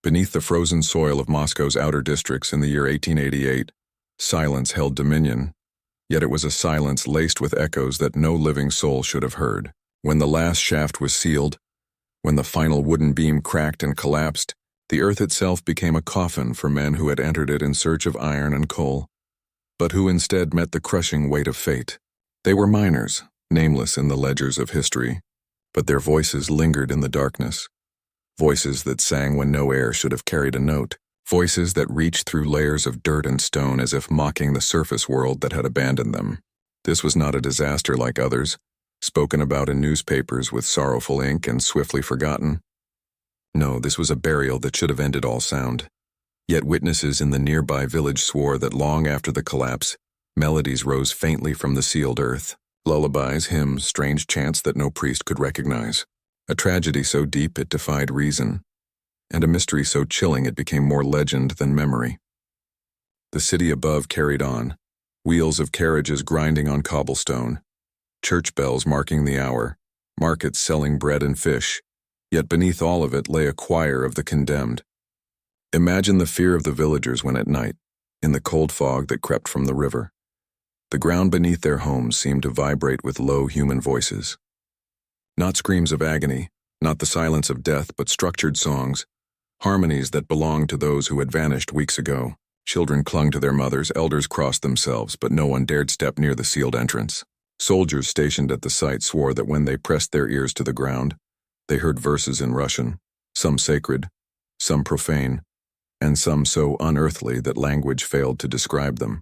Beneath the frozen soil of Moscow's outer districts in the year 1888, silence held dominion, yet it was a silence laced with echoes that no living soul should have heard. When the last shaft was sealed, when the final wooden beam cracked and collapsed, the earth itself became a coffin for men who had entered it in search of iron and coal, but who instead met the crushing weight of fate. They were miners, nameless in the ledgers of history, but their voices lingered in the darkness. Voices that sang when no air should have carried a note. Voices that reached through layers of dirt and stone as if mocking the surface world that had abandoned them. This was not a disaster like others, spoken about in newspapers with sorrowful ink and swiftly forgotten. No, this was a burial that should have ended all sound. Yet witnesses in the nearby village swore that long after the collapse, melodies rose faintly from the sealed earth. Lullabies, hymns, strange chants that no priest could recognize. A tragedy so deep it defied reason, and a mystery so chilling it became more legend than memory. The city above carried on, wheels of carriages grinding on cobblestone, church bells marking the hour, markets selling bread and fish, yet beneath all of it lay a choir of the condemned. Imagine the fear of the villagers when at night, in the cold fog that crept from the river, the ground beneath their homes seemed to vibrate with low human voices. Not screams of agony, not the silence of death, but structured songs, harmonies that belonged to those who had vanished weeks ago. Children clung to their mothers, elders crossed themselves, but no one dared step near the sealed entrance. Soldiers stationed at the site swore that when they pressed their ears to the ground, they heard verses in Russian, some sacred, some profane, and some so unearthly that language failed to describe them.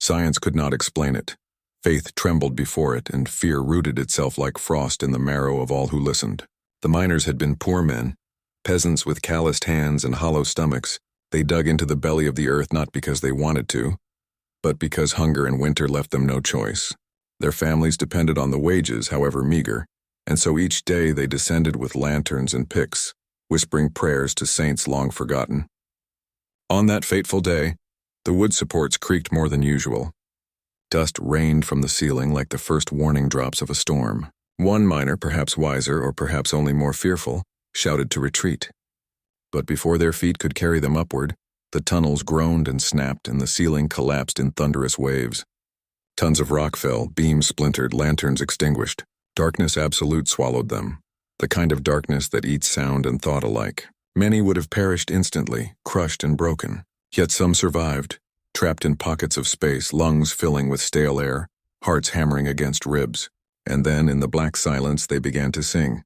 Science could not explain it. Faith trembled before it, and fear rooted itself like frost in the marrow of all who listened. The miners had been poor men, peasants with calloused hands and hollow stomachs. They dug into the belly of the earth not because they wanted to, but because hunger and winter left them no choice. Their families depended on the wages, however meager, and so each day they descended with lanterns and picks, whispering prayers to saints long forgotten. On that fateful day, the wood supports creaked more than usual. Dust rained from the ceiling like the first warning drops of a storm. One miner, perhaps wiser or perhaps only more fearful, shouted to retreat. But before their feet could carry them upward, the tunnels groaned and snapped and the ceiling collapsed in thunderous waves. Tons of rock fell, beams splintered, lanterns extinguished. Darkness absolute swallowed them, the kind of darkness that eats sound and thought alike. Many would have perished instantly, crushed and broken. Yet some survived, trapped in pockets of space, lungs filling with stale air, hearts hammering against ribs. And then, in the black silence, they began to sing.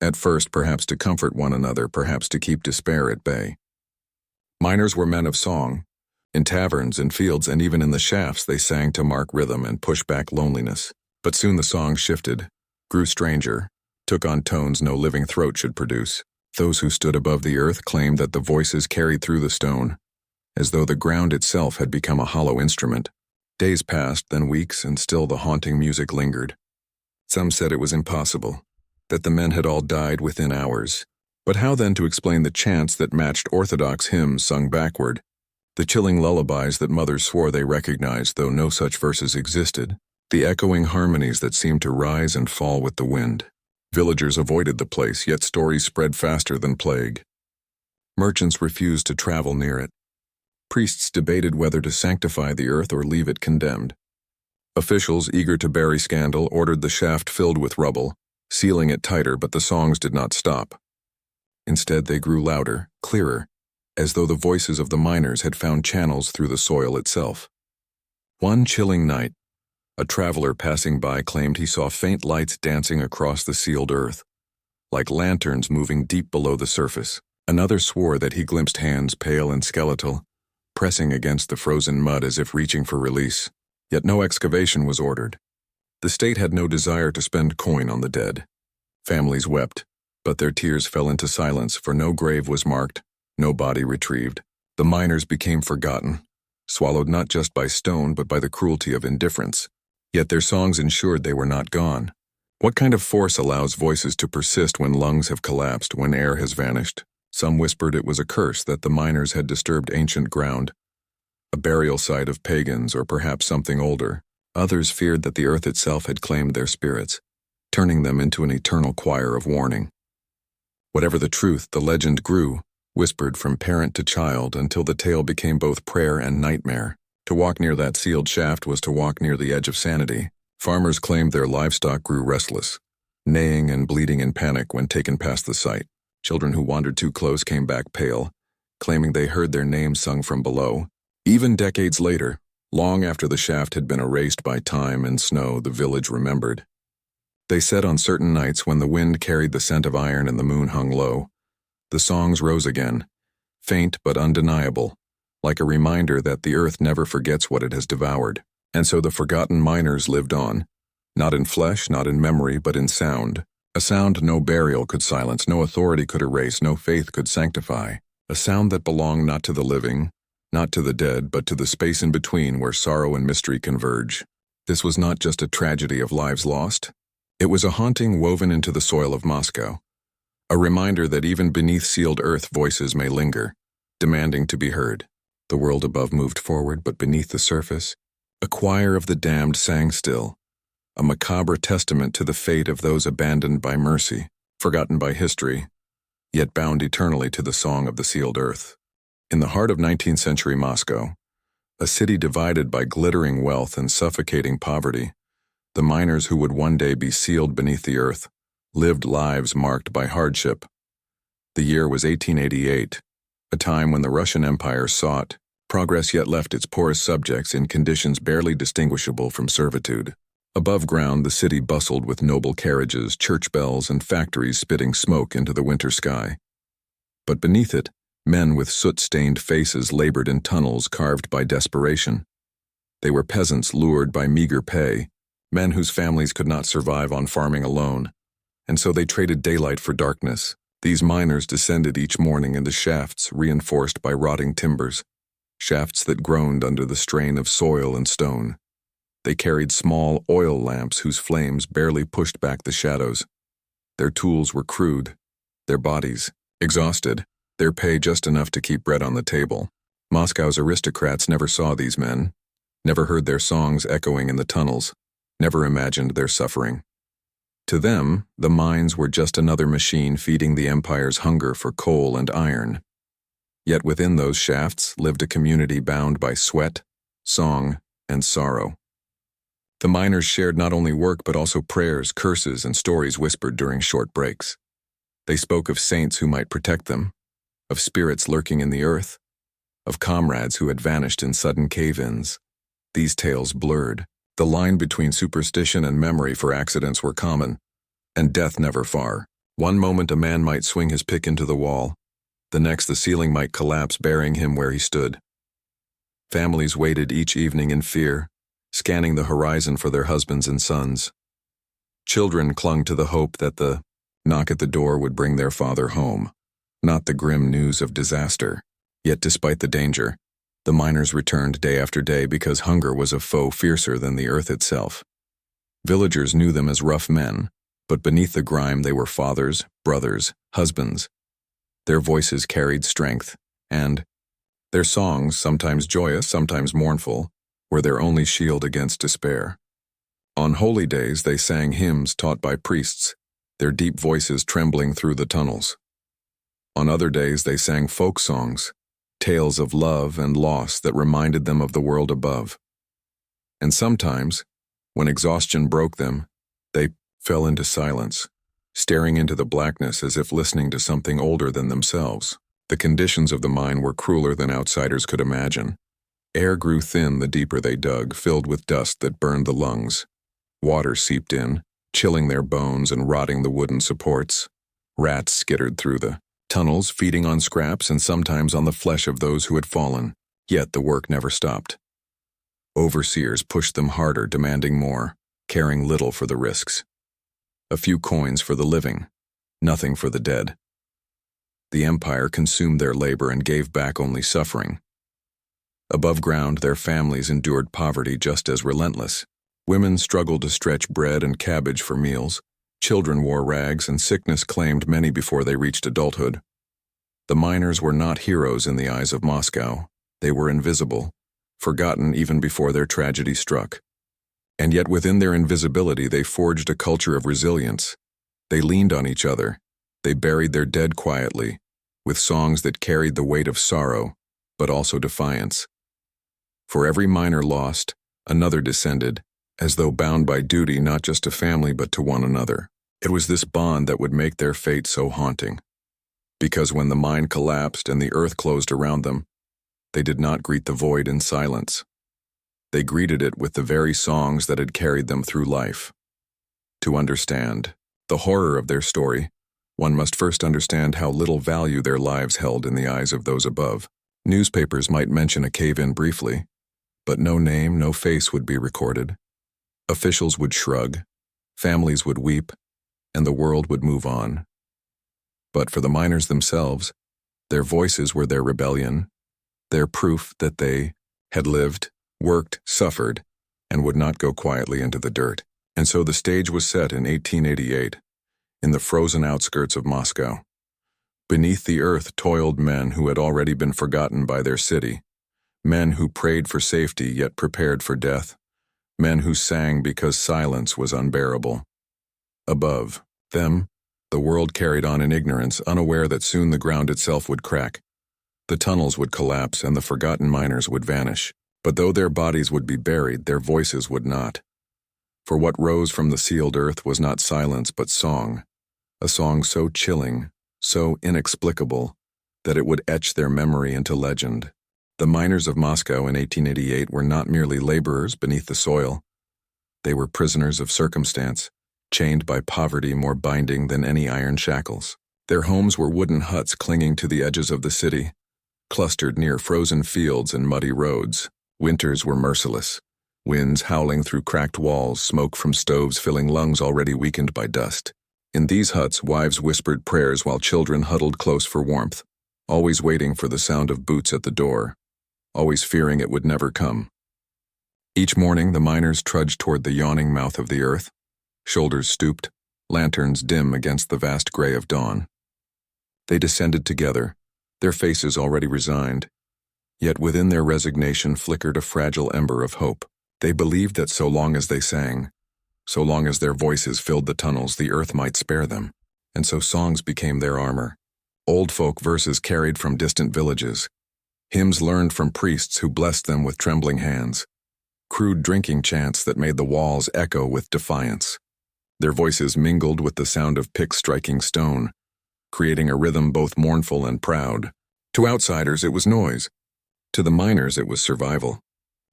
At first, perhaps to comfort one another, perhaps to keep despair at bay. Miners were men of song. In taverns, in fields, and even in the shafts, they sang to mark rhythm and push back loneliness. But soon the song shifted, grew stranger, took on tones no living throat should produce. Those who stood above the earth claimed that the voices carried through the stone, as though the ground itself had become a hollow instrument. Days passed, then weeks, and still the haunting music lingered. Some said it was impossible, that the men had all died within hours. But how then to explain the chants that matched orthodox hymns sung backward, the chilling lullabies that mothers swore they recognized though no such verses existed, the echoing harmonies that seemed to rise and fall with the wind? Villagers avoided the place, yet stories spread faster than plague. Merchants refused to travel near it. Priests debated whether to sanctify the earth or leave it condemned. Officials, eager to bury scandal, ordered the shaft filled with rubble, sealing it tighter, but the songs did not stop. Instead, they grew louder, clearer, as though the voices of the miners had found channels through the soil itself. One chilling night, a traveler passing by claimed he saw faint lights dancing across the sealed earth, like lanterns moving deep below the surface. Another swore that he glimpsed hands pale and skeletal, pressing against the frozen mud as if reaching for release. Yet no excavation was ordered. The state had no desire to spend coin on the dead. Families wept, but their tears fell into silence, for no grave was marked, no body retrieved. The miners became forgotten, swallowed not just by stone but by the cruelty of indifference. Yet their songs ensured they were not gone. What kind of force allows voices to persist when lungs have collapsed, when air has vanished? Some whispered it was a curse that the miners had disturbed ancient ground, a burial site of pagans or perhaps something older. Others feared that the earth itself had claimed their spirits, turning them into an eternal choir of warning. Whatever the truth, the legend grew, whispered from parent to child until the tale became both prayer and nightmare. To walk near that sealed shaft was to walk near the edge of sanity. Farmers claimed their livestock grew restless, neighing and bleeding in panic when taken past the site. Children who wandered too close came back pale, claiming they heard their names sung from below. Even decades later, long after the shaft had been erased by time and snow, the village remembered. They said on certain nights when the wind carried the scent of iron and the moon hung low, the songs rose again, faint but undeniable, like a reminder that the earth never forgets what it has devoured. And so the forgotten miners lived on, not in flesh, not in memory, but in sound. A sound no burial could silence, no authority could erase, no faith could sanctify. A sound that belonged not to the living, not to the dead, but to the space in between where sorrow and mystery converge. This was not just a tragedy of lives lost. It was a haunting woven into the soil of Moscow. A reminder that even beneath sealed earth voices may linger, demanding to be heard. The world above moved forward, but beneath the surface, a choir of the damned sang still, a macabre testament to the fate of those abandoned by mercy, forgotten by history, yet bound eternally to the song of the sealed earth. In the heart of 19th century Moscow, a city divided by glittering wealth and suffocating poverty, the miners who would one day be sealed beneath the earth lived lives marked by hardship. The year was 1888, a time when the Russian Empire sought progress yet left its poorest subjects in conditions barely distinguishable from servitude. Above ground, the city bustled with noble carriages, church bells, and factories spitting smoke into the winter sky. But beneath it, men with soot-stained faces labored in tunnels carved by desperation. They were peasants lured by meager pay, men whose families could not survive on farming alone, and so they traded daylight for darkness. These miners descended each morning into shafts reinforced by rotting timbers, shafts that groaned under the strain of soil and stone. They carried small oil lamps whose flames barely pushed back the shadows. Their tools were crude, their bodies exhausted, their pay just enough to keep bread on the table. Moscow's aristocrats never saw these men, never heard their songs echoing in the tunnels, never imagined their suffering. To them, the mines were just another machine feeding the empire's hunger for coal and iron. Yet within those shafts lived a community bound by sweat, song, and sorrow. The miners shared not only work but also prayers, curses, and stories whispered during short breaks. They spoke of saints who might protect them, of spirits lurking in the earth, of comrades who had vanished in sudden cave-ins. These tales blurred. The line between superstition and memory for accidents were common, and death never far. One moment a man might swing his pick into the wall, the next the ceiling might collapse, burying him where he stood. Families waited each evening in fear, scanning the horizon for their husbands and sons. Children clung to the hope that the knock at the door would bring their father home, not the grim news of disaster. Yet despite the danger, the miners returned day after day because hunger was a foe fiercer than the earth itself. Villagers knew them as rough men, but beneath the grime they were fathers, brothers, husbands. Their voices carried strength, and their songs, sometimes joyous, sometimes mournful, were their only shield against despair. On holy days they sang hymns taught by priests, their deep voices trembling through the tunnels. On other days they sang folk songs, tales of love and loss that reminded them of the world above. And sometimes, when exhaustion broke them, they fell into silence, staring into the blackness as if listening to something older than themselves. The conditions of the mine were crueler than outsiders could imagine. Air grew thin the deeper they dug, filled with dust that burned the lungs. Water seeped in, chilling their bones and rotting the wooden supports. Rats skittered through the tunnels, feeding on scraps and sometimes on the flesh of those who had fallen. Yet the work never stopped. Overseers pushed them harder, demanding more, caring little for the risks. A few coins for the living, nothing for the dead. The empire consumed their labor and gave back only suffering. Above ground, their families endured poverty just as relentless. Women struggled to stretch bread and cabbage for meals. Children wore rags, and sickness claimed many before they reached adulthood. The miners were not heroes in the eyes of Moscow. They were invisible, forgotten even before their tragedy struck. And yet within their invisibility they forged a culture of resilience. They leaned on each other. They buried their dead quietly, with songs that carried the weight of sorrow, but also defiance. For every miner lost, another descended, as though bound by duty not just to family but to one another. It was this bond that would make their fate so haunting. Because when the mine collapsed and the earth closed around them, they did not greet the void in silence. They greeted it with the very songs that had carried them through life. To understand the horror of their story, one must first understand how little value their lives held in the eyes of those above. Newspapers might mention a cave-in briefly, but no name, no face would be recorded. Officials would shrug, families would weep, and the world would move on. But for the miners themselves, their voices were their rebellion, their proof that they had lived, worked, suffered, and would not go quietly into the dirt. And so the stage was set in 1888, in the frozen outskirts of Moscow. Beneath the earth toiled men who had already been forgotten by their city, men who prayed for safety yet prepared for death, men who sang because silence was unbearable. Above them, the world carried on in ignorance, unaware that soon the ground itself would crack. The tunnels would collapse and the forgotten miners would vanish. But though their bodies would be buried, their voices would not. For what rose from the sealed earth was not silence but song, a song so chilling, so inexplicable, that it would etch their memory into legend. The miners of Moscow in 1888 were not merely laborers beneath the soil. They were prisoners of circumstance, chained by poverty more binding than any iron shackles. Their homes were wooden huts clinging to the edges of the city, clustered near frozen fields and muddy roads. Winters were merciless, winds howling through cracked walls, smoke from stoves filling lungs already weakened by dust. In these huts, wives whispered prayers while children huddled close for warmth, always waiting for the sound of boots at the door, always fearing it would never come. Each morning, the miners trudged toward the yawning mouth of the earth, shoulders stooped, lanterns dim against the vast gray of dawn. They descended together, their faces already resigned, yet within their resignation flickered a fragile ember of hope. They believed that so long as they sang, so long as their voices filled the tunnels, the earth might spare them, and so songs became their armor. Old folk verses carried from distant villages, hymns learned from priests who blessed them with trembling hands, crude drinking chants that made the walls echo with defiance. Their voices mingled with the sound of picks striking stone, creating a rhythm both mournful and proud. To outsiders, it was noise. To the miners, it was survival.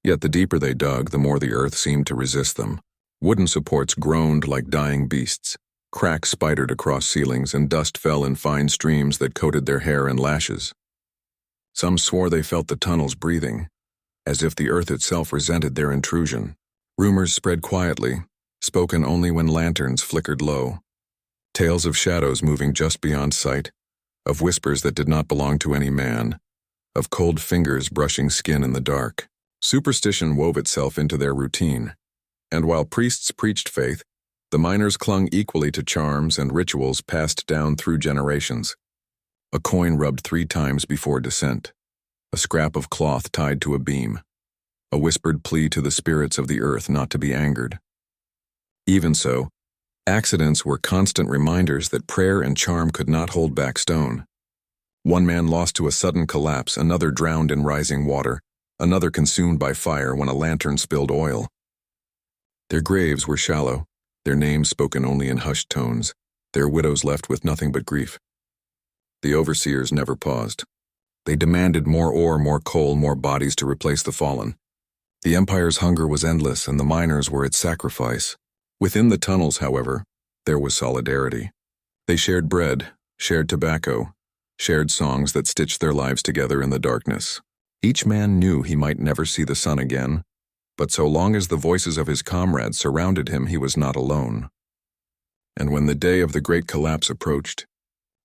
Yet the deeper they dug, the more the earth seemed to resist them. Wooden supports groaned like dying beasts. Cracks spidered across ceilings, and dust fell in fine streams that coated their hair and lashes. Some swore they felt the tunnels breathing, as if the earth itself resented their intrusion. Rumors spread quietly, spoken only when lanterns flickered low. Tales of shadows moving just beyond sight, of whispers that did not belong to any man, of cold fingers brushing skin in the dark. Superstition wove itself into their routine, and while priests preached faith, the miners clung equally to charms and rituals passed down through generations. A coin rubbed 3 times before descent, a scrap of cloth tied to a beam, a whispered plea to the spirits of the earth not to be angered. Even so, accidents were constant reminders that prayer and charm could not hold back stone. One man lost to a sudden collapse, another drowned in rising water, another consumed by fire when a lantern spilled oil. Their graves were shallow, their names spoken only in hushed tones, their widows left with nothing but grief. The overseers never paused. They demanded more ore, more coal, more bodies to replace the fallen. The empire's hunger was endless, and the miners were its sacrifice. Within the tunnels, however, there was solidarity. They shared bread, shared tobacco, shared songs that stitched their lives together in the darkness. Each man knew he might never see the sun again, but so long as the voices of his comrades surrounded him, he was not alone. And when the day of the great collapse approached,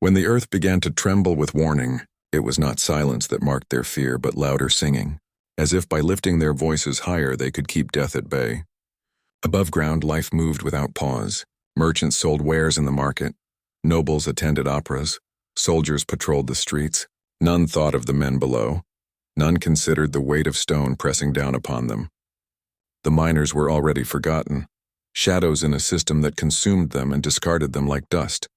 when the earth began to tremble with warning, it was not silence that marked their fear, but louder singing, as if by lifting their voices higher they could keep death at bay. Above ground, life moved without pause. Merchants sold wares in the market, nobles attended operas, soldiers patrolled the streets. None thought of the men below. None considered the weight of stone pressing down upon them. The miners were already forgotten, shadows in a system that consumed them and discarded them like dust.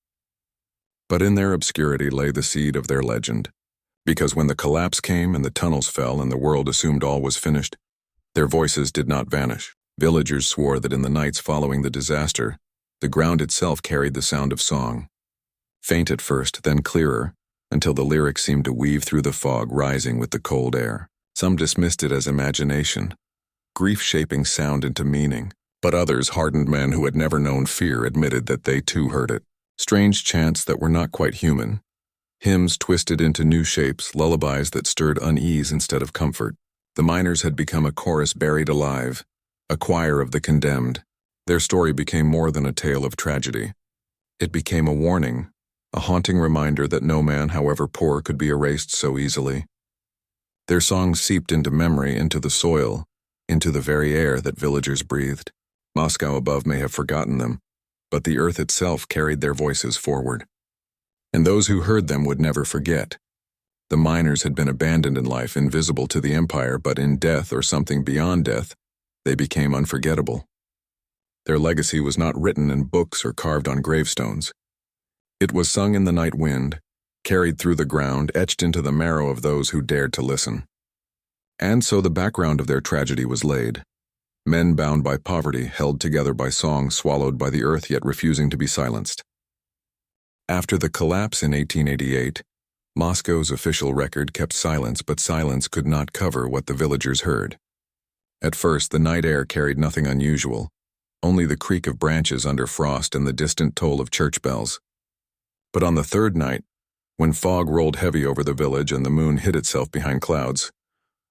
But in their obscurity lay the seed of their legend. Because when the collapse came and the tunnels fell and the world assumed all was finished, their voices did not vanish. Villagers swore that in the nights following the disaster, the ground itself carried the sound of song. Faint at first, then clearer, until the lyrics seemed to weave through the fog rising with the cold air. Some dismissed it as imagination, grief shaping sound into meaning, but others, hardened men who had never known fear, admitted that they too heard it. Strange chants that were not quite human, hymns twisted into new shapes, lullabies that stirred unease instead of comfort. The miners had become a chorus buried alive, a choir of the condemned. Their story became more than a tale of tragedy. It became a warning, a haunting reminder that no man, however poor, could be erased so easily. Their songs seeped into memory, into the soil, into the very air that villagers breathed. Moscow above may have forgotten them, but the earth itself carried their voices forward. And those who heard them would never forget. The miners had been abandoned in life, invisible to the empire, but in death or something beyond death, they became unforgettable. Their legacy was not written in books or carved on gravestones. It was sung in the night wind, carried through the ground, etched into the marrow of those who dared to listen. And so the background of their tragedy was laid. Men bound by poverty, held together by song, swallowed by the earth yet refusing to be silenced. After the collapse in 1888, Moscow's official record kept silence, but silence could not cover what the villagers heard. At first, the night air carried nothing unusual, only the creak of branches under frost and the distant toll of church bells. But on the third night, when fog rolled heavy over the village and the moon hid itself behind clouds,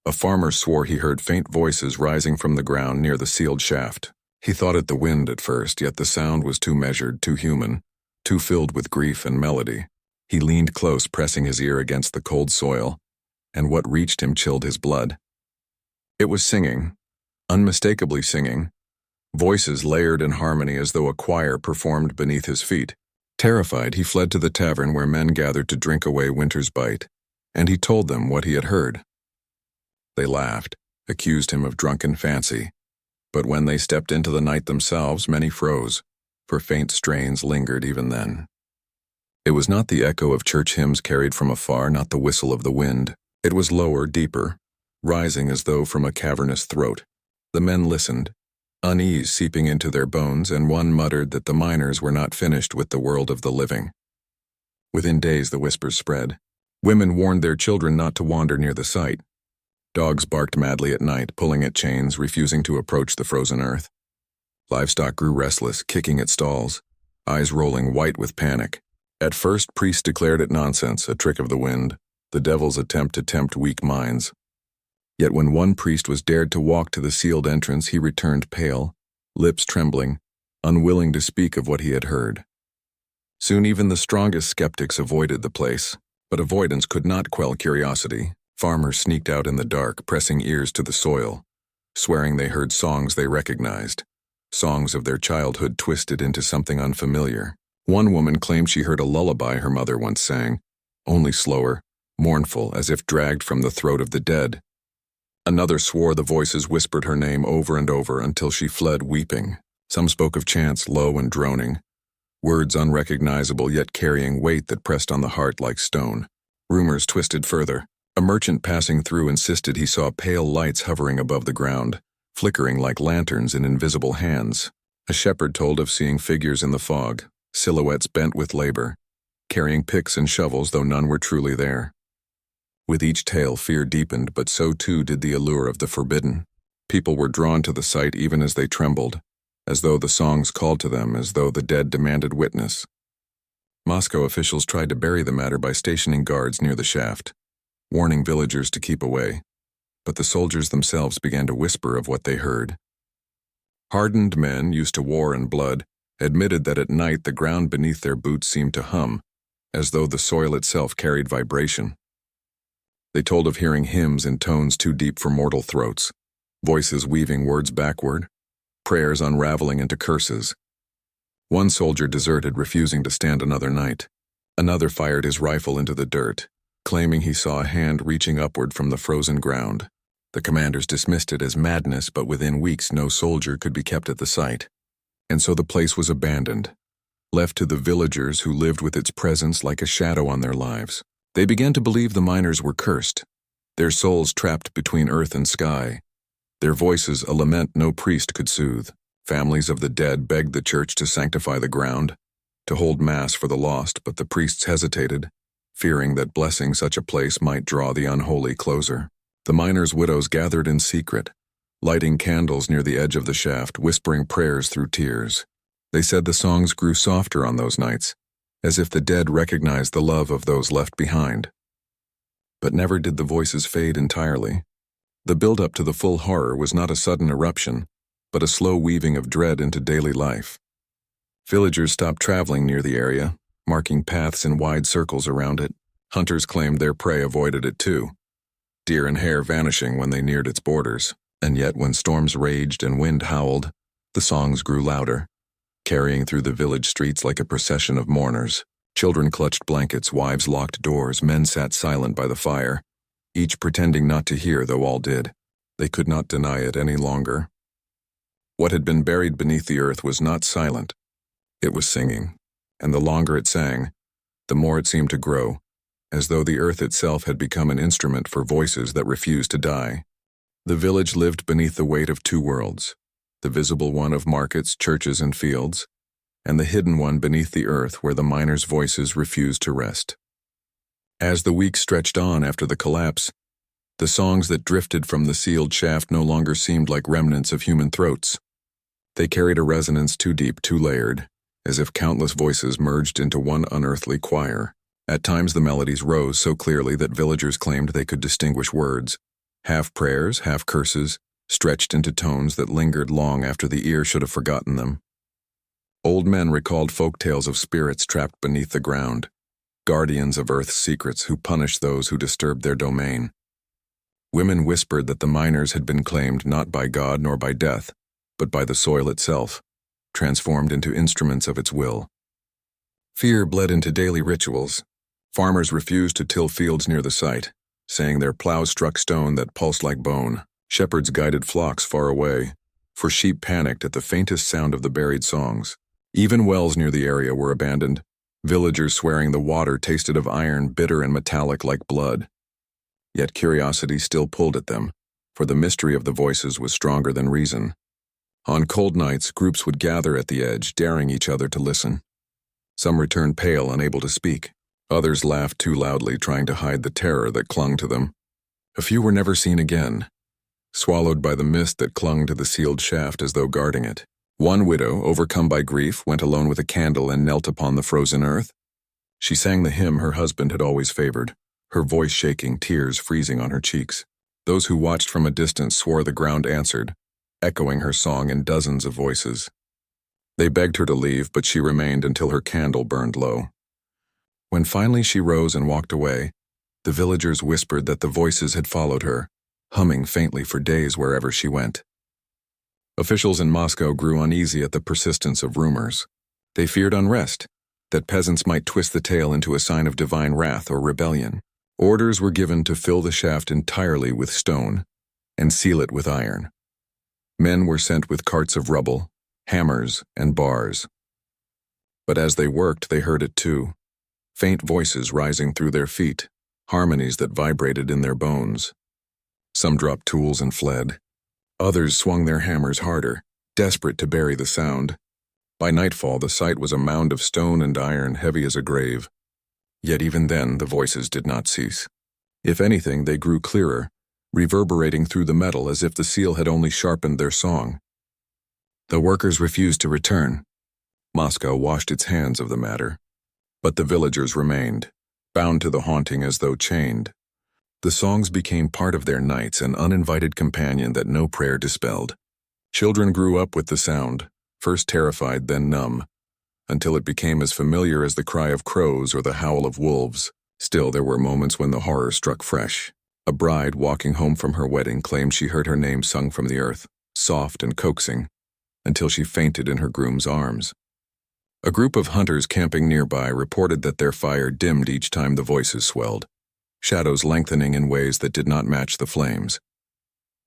a farmer swore he heard faint voices rising from the ground near the sealed shaft. He thought it the wind at first, yet the sound was too measured, too human, too filled with grief and melody. He leaned close, pressing his ear against the cold soil, and what reached him chilled his blood. It was singing, unmistakably singing, voices layered in harmony as though a choir performed beneath his feet. Terrified, he fled to the tavern where men gathered to drink away winter's bite, and he told them what he had heard. They laughed, accused him of drunken fancy, but when they stepped into the night themselves, many froze, for faint strains lingered even then. It was not the echo of church hymns carried from afar, not the whistle of the wind. It was lower, deeper, rising as though from a cavernous throat. The men listened, unease seeping into their bones, and one muttered that the miners were not finished with the world of the living. Within days the whispers spread. Women warned their children not to wander near the site. Dogs barked madly at night, pulling at chains, refusing to approach the frozen earth. Livestock grew restless, kicking at stalls, eyes rolling white with panic. At first, priests declared it nonsense, a trick of the wind, the devil's attempt to tempt weak minds. Yet when one priest was dared to walk to the sealed entrance, he returned pale, lips trembling, unwilling to speak of what he had heard. Soon even the strongest skeptics avoided the place, but avoidance could not quell curiosity. Farmers sneaked out in the dark, pressing ears to the soil, swearing they heard songs they recognized, songs of their childhood twisted into something unfamiliar. One woman claimed she heard a lullaby her mother once sang, only slower, mournful, as if dragged from the throat of the dead. Another swore the voices whispered her name over and over until she fled weeping. Some spoke of chants low and droning, words unrecognizable yet carrying weight that pressed on the heart like stone. Rumors twisted further. A merchant passing through insisted he saw pale lights hovering above the ground, flickering like lanterns in invisible hands. A shepherd told of seeing figures in the fog, silhouettes bent with labor, carrying picks and shovels though none were truly there. With each tale, fear deepened, but so too did the allure of the forbidden. People were drawn to the sight even as they trembled, as though the songs called to them, as though the dead demanded witness. Moscow officials tried to bury the matter by stationing guards near the shaft, warning villagers to keep away, but the soldiers themselves began to whisper of what they heard. Hardened men, used to war and blood, admitted that at night the ground beneath their boots seemed to hum, as though the soil itself carried vibration. They told of hearing hymns in tones too deep for mortal throats, voices weaving words backward, prayers unraveling into curses. One soldier deserted, refusing to stand another night. Another fired his rifle into the dirt, claiming he saw a hand reaching upward from the frozen ground. The commanders dismissed it as madness, but within weeks no soldier could be kept at the site. And so the place was abandoned, left to the villagers who lived with its presence like a shadow on their lives. They began to believe the miners were cursed, their souls trapped between earth and sky, their voices a lament no priest could soothe. Families of the dead begged the church to sanctify the ground, to hold mass for the lost, but the priests hesitated, fearing that blessing such a place might draw the unholy closer. The miners' widows gathered in secret, lighting candles near the edge of the shaft, whispering prayers through tears. They said the songs grew softer on those nights, as if the dead recognized the love of those left behind. But never did the voices fade entirely. The build-up to the full horror was not a sudden eruption, but a slow weaving of dread into daily life. Villagers stopped traveling near the area, marking paths in wide circles around it. Hunters claimed their prey avoided it too, deer and hare vanishing when they neared its borders. And yet when storms raged and wind howled, the songs grew louder, carrying through the village streets like a procession of mourners. Children clutched blankets, wives locked doors, men sat silent by the fire, each pretending not to hear, though all did. They could not deny it any longer. What had been buried beneath the earth was not silent. It was singing, and the longer it sang, the more it seemed to grow, as though the earth itself had become an instrument for voices that refused to die. The village lived beneath the weight of two worlds, the visible one of markets, churches, and fields, and the hidden one beneath the earth where the miners' voices refused to rest. As the weeks stretched on after the collapse, the songs that drifted from the sealed shaft no longer seemed like remnants of human throats. They carried a resonance too deep, too layered, as if countless voices merged into one unearthly choir. At times the melodies rose so clearly that villagers claimed they could distinguish words, half prayers, half curses, stretched into tones that lingered long after the ear should have forgotten them. Old men recalled folk tales of spirits trapped beneath the ground, guardians of Earth's secrets who punished those who disturbed their domain. Women whispered that the miners had been claimed not by God nor by death, but by the soil itself, transformed into instruments of its will. Fear bled into daily rituals. Farmers refused to till fields near the site, saying their plows struck stone that pulsed like bone. Shepherds guided flocks far away, for sheep panicked at the faintest sound of the buried songs. Even wells near the area were abandoned, villagers swearing the water tasted of iron, bitter and metallic like blood. Yet curiosity still pulled at them, for the mystery of the voices was stronger than reason. On cold nights, groups would gather at the edge, daring each other to listen. Some returned pale, unable to speak. Others laughed too loudly, trying to hide the terror that clung to them. A few were never seen again, swallowed by the mist that clung to the sealed shaft as though guarding it. One widow, overcome by grief, went alone with a candle and knelt upon the frozen earth. She sang the hymn her husband had always favored, her voice shaking, tears freezing on her cheeks. Those who watched from a distance swore the ground answered, echoing her song in dozens of voices. They begged her to leave, but she remained until her candle burned low. When finally she rose and walked away, the villagers whispered that the voices had followed her, humming faintly for days wherever she went. Officials in Moscow grew uneasy at the persistence of rumors. They feared unrest, that peasants might twist the tale into a sign of divine wrath or rebellion. Orders were given to fill the shaft entirely with stone and seal it with iron. Men were sent with carts of rubble, hammers, and bars. But as they worked, they heard it too. Faint voices rising through their feet, harmonies that vibrated in their bones. Some dropped tools and fled. Others swung their hammers harder, desperate to bury the sound. By nightfall, the site was a mound of stone and iron, heavy as a grave. Yet even then, the voices did not cease. If anything, they grew clearer, reverberating through the metal as if the seal had only sharpened their song. The workers refused to return. Moscow washed its hands of the matter. But the villagers remained, bound to the haunting as though chained. The songs became part of their nights, an uninvited companion that no prayer dispelled. Children grew up with the sound, first terrified, then numb, until it became as familiar as the cry of crows or the howl of wolves. Still, there were moments when the horror struck fresh. A bride walking home from her wedding claimed she heard her name sung from the earth, soft and coaxing, until she fainted in her groom's arms. A group of hunters camping nearby reported that their fire dimmed each time the voices swelled, shadows lengthening in ways that did not match the flames.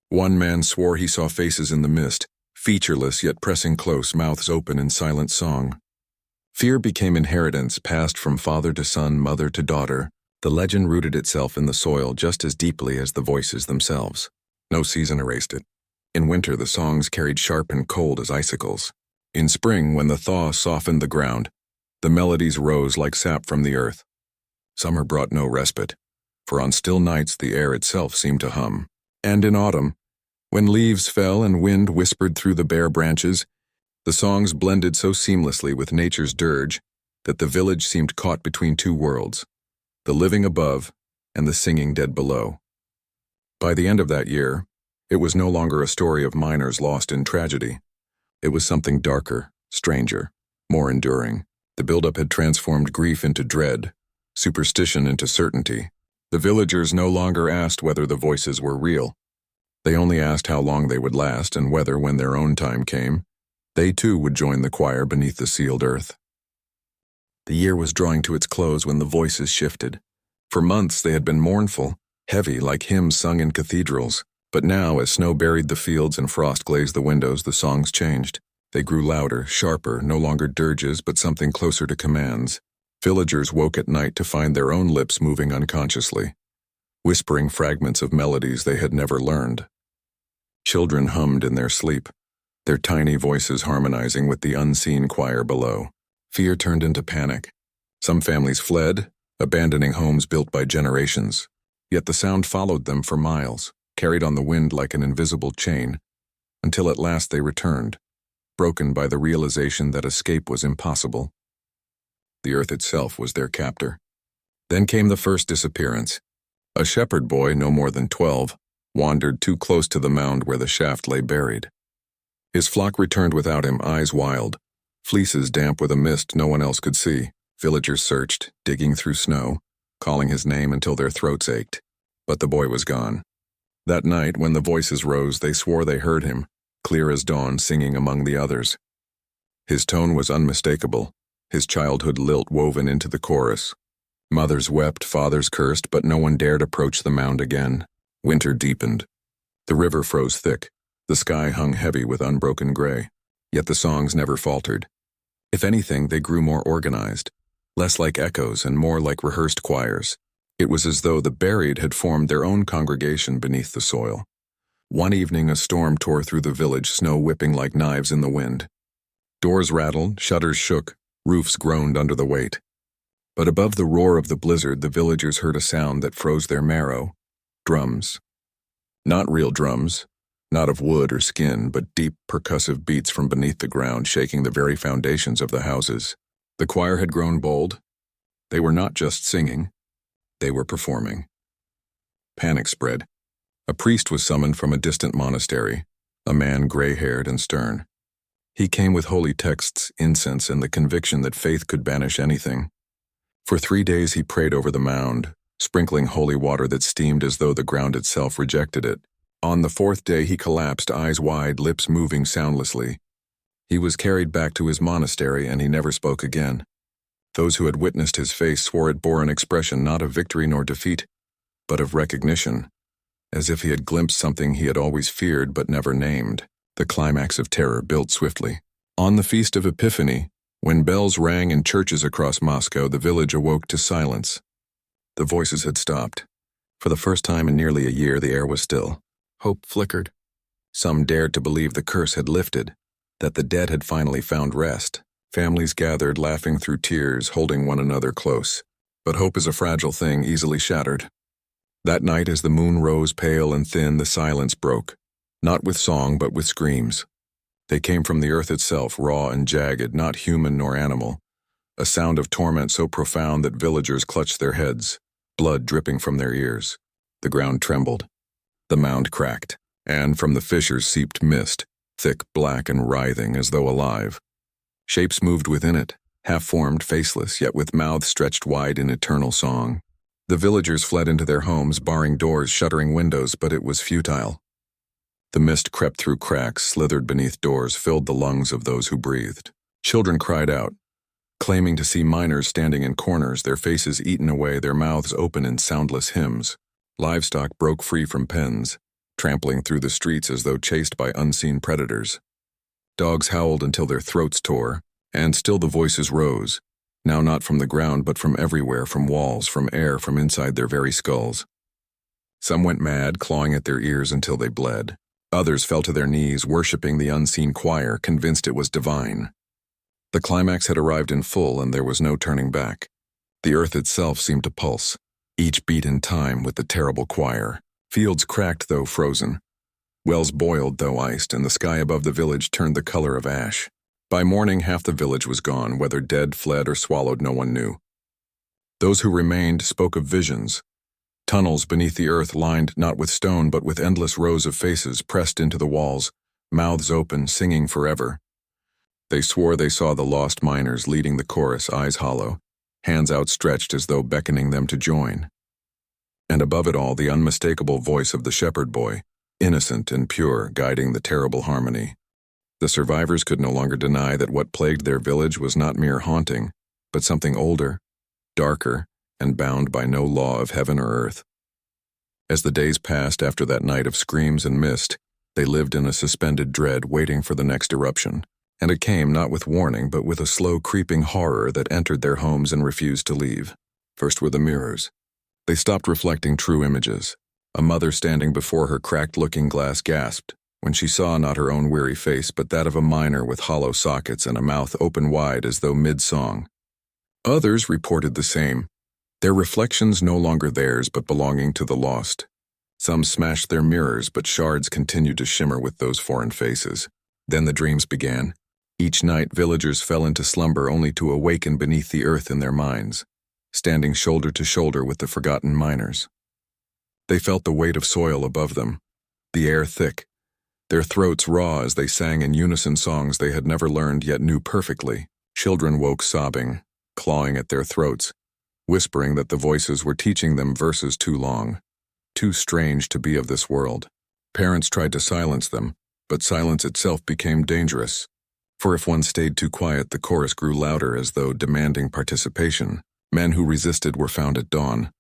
One man swore he saw faces in the mist, featureless yet pressing close, mouths open in silent song. Fear became inheritance passed from father to son, mother to daughter. The legend rooted itself in the soil just as deeply as the voices themselves. No season erased it. In winter, the songs carried sharp and cold as icicles. In spring, when the thaw softened the ground, the melodies rose like sap from the earth. Summer brought no respite, for on still nights the air itself seemed to hum. And in autumn, when leaves fell and wind whispered through the bare branches, the songs blended so seamlessly with nature's dirge that the village seemed caught between two worlds, the living above and the singing dead below. By the end of that year, it was no longer a story of miners lost in tragedy. It was something darker, stranger, more enduring. The buildup had transformed grief into dread, superstition into certainty. The villagers no longer asked whether the voices were real. They only asked how long they would last and whether, when their own time came, they too would join the choir beneath the sealed earth. The year was drawing to its close when the voices shifted. For months they had been mournful, heavy like hymns sung in cathedrals. But now, as snow buried the fields and frost glazed the windows, the songs changed. They grew louder, sharper, no longer dirges but something closer to commands. Villagers woke at night to find their own lips moving unconsciously, whispering fragments of melodies they had never learned. Children hummed in their sleep, their tiny voices harmonizing with the unseen choir below. Fear turned into panic. Some families fled, abandoning homes built by generations. Yet the sound followed them for miles, carried on the wind like an invisible chain, until at last they returned, broken by the realization that escape was impossible. The earth itself was their captor. Then came the first disappearance. A shepherd boy, no more than 12, wandered too close to the mound where the shaft lay buried. His flock returned without him, eyes wild, fleeces damp with a mist no one else could see. Villagers searched, digging through snow, calling his name until their throats ached. But the boy was gone. That night, when the voices rose, they swore they heard him, clear as dawn, singing among the others. His tone was unmistakable, his childhood lilt woven into the chorus. Mothers wept, fathers cursed, but no one dared approach the mound again. Winter deepened. The river froze thick. The sky hung heavy with unbroken gray. Yet the songs never faltered. If anything, they grew more organized, less like echoes and more like rehearsed choirs. It was as though the buried had formed their own congregation beneath the soil. One evening, a storm tore through the village, snow whipping like knives in the wind. Doors rattled, shutters shook, roofs groaned under the weight. But above the roar of the blizzard, the villagers heard a sound that froze their marrow. Drums. Not real drums, not of wood or skin, but deep, percussive beats from beneath the ground, shaking the very foundations of the houses. The choir had grown bold. They were not just singing, they were performing. Panic spread. A priest was summoned from a distant monastery, a man gray-haired and stern. He came with holy texts, incense, and the conviction that faith could banish anything. For 3 days he prayed over the mound, sprinkling holy water that steamed as though the ground itself rejected it. On the 4th day he collapsed, eyes wide, lips moving soundlessly. He was carried back to his monastery, and he never spoke again. Those who had witnessed his face swore it bore an expression not of victory nor defeat, but of recognition, as if he had glimpsed something he had always feared but never named. The climax of terror built swiftly. On the Feast of Epiphany, when bells rang in churches across Moscow, the village awoke to silence. The voices had stopped. For the first time in nearly a year, the air was still. Hope flickered. Some dared to believe the curse had lifted, that the dead had finally found rest. Families gathered, laughing through tears, holding one another close. But hope is a fragile thing, easily shattered. That night, as the moon rose pale and thin, the silence broke, not with song but with screams. They came from the earth itself, raw and jagged, not human nor animal. A sound of torment so profound that villagers clutched their heads, blood dripping from their ears. The ground trembled. The mound cracked, and from the fissures seeped mist, thick, black, and writhing as though alive. Shapes moved within it, half-formed, faceless, yet with mouths stretched wide in eternal song. The villagers fled into their homes, barring doors, shuttering windows, but it was futile. The mist crept through cracks, slithered beneath doors, filled the lungs of those who breathed. Children cried out, claiming to see miners standing in corners, their faces eaten away, their mouths open in soundless hymns. Livestock broke free from pens, trampling through the streets as though chased by unseen predators. Dogs howled until their throats tore, And still the voices rose, now not from the ground but from everywhere, from walls, from air, from inside their very skulls. Some went mad, clawing at their ears until they bled. Others fell to their knees, worshipping the unseen choir, convinced it was divine. The climax had arrived in full, and there was no turning back. The earth itself seemed to pulse, each beat in time with the terrible choir. Fields cracked though frozen. Wells boiled though iced, and the sky above the village turned the color of ash. By morning, half the village was gone, whether dead, fled, or swallowed, no one knew. Those who remained spoke of visions. Tunnels beneath the earth lined not with stone but with endless rows of faces pressed into the walls, mouths open, singing forever. They swore they saw the lost miners leading the chorus, eyes hollow, hands outstretched as though beckoning them to join. And above it all, the unmistakable voice of the shepherd boy, innocent and pure, guiding the terrible harmony. The survivors could no longer deny that what plagued their village was not mere haunting, but something older, darker, and bound by no law of heaven or earth. As the days passed after that night of screams and mist, they lived in a suspended dread, waiting for the next eruption. And it came not with warning, but with a slow creeping horror that entered their homes and refused to leave. First were the mirrors. They stopped reflecting true images. A mother standing before her cracked looking glass gasped when she saw not her own weary face, but that of a miner with hollow sockets and a mouth open wide as though mid-song. Others reported the same, their reflections no longer theirs but belonging to the lost. Some smashed their mirrors, but shards continued to shimmer with those foreign faces. Then the dreams began. Each night, villagers fell into slumber only to awaken beneath the earth in their minds, standing shoulder to shoulder with the forgotten miners. They felt the weight of soil above them, the air thick, their throats raw as they sang in unison songs they had never learned yet knew perfectly. Children woke sobbing, clawing at their throats, whispering that the voices were teaching them verses too long, too strange to be of this world. Parents tried to silence them, but silence itself became dangerous. For if one stayed too quiet, the chorus grew louder as though demanding participation. Men who resisted were found at dawn,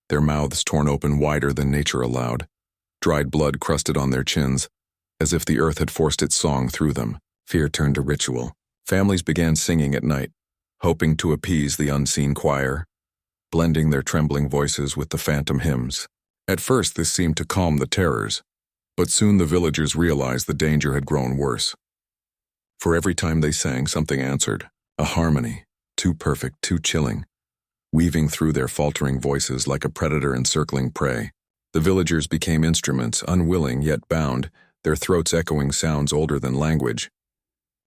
their mouths torn open wider than nature allowed, dried blood crusted on their chins, as if the earth had forced its song through them. Fear turned to ritual. Families began singing at night, hoping to appease the unseen choir, blending their trembling voices with the phantom hymns. At first this seemed to calm the terrors, but soon the villagers realized the danger had grown worse. For every time they sang, something answered, a harmony, too perfect, too chilling, weaving through their faltering voices like a predator encircling prey. The villagers became instruments, unwilling yet bound, their throats echoing sounds older than language.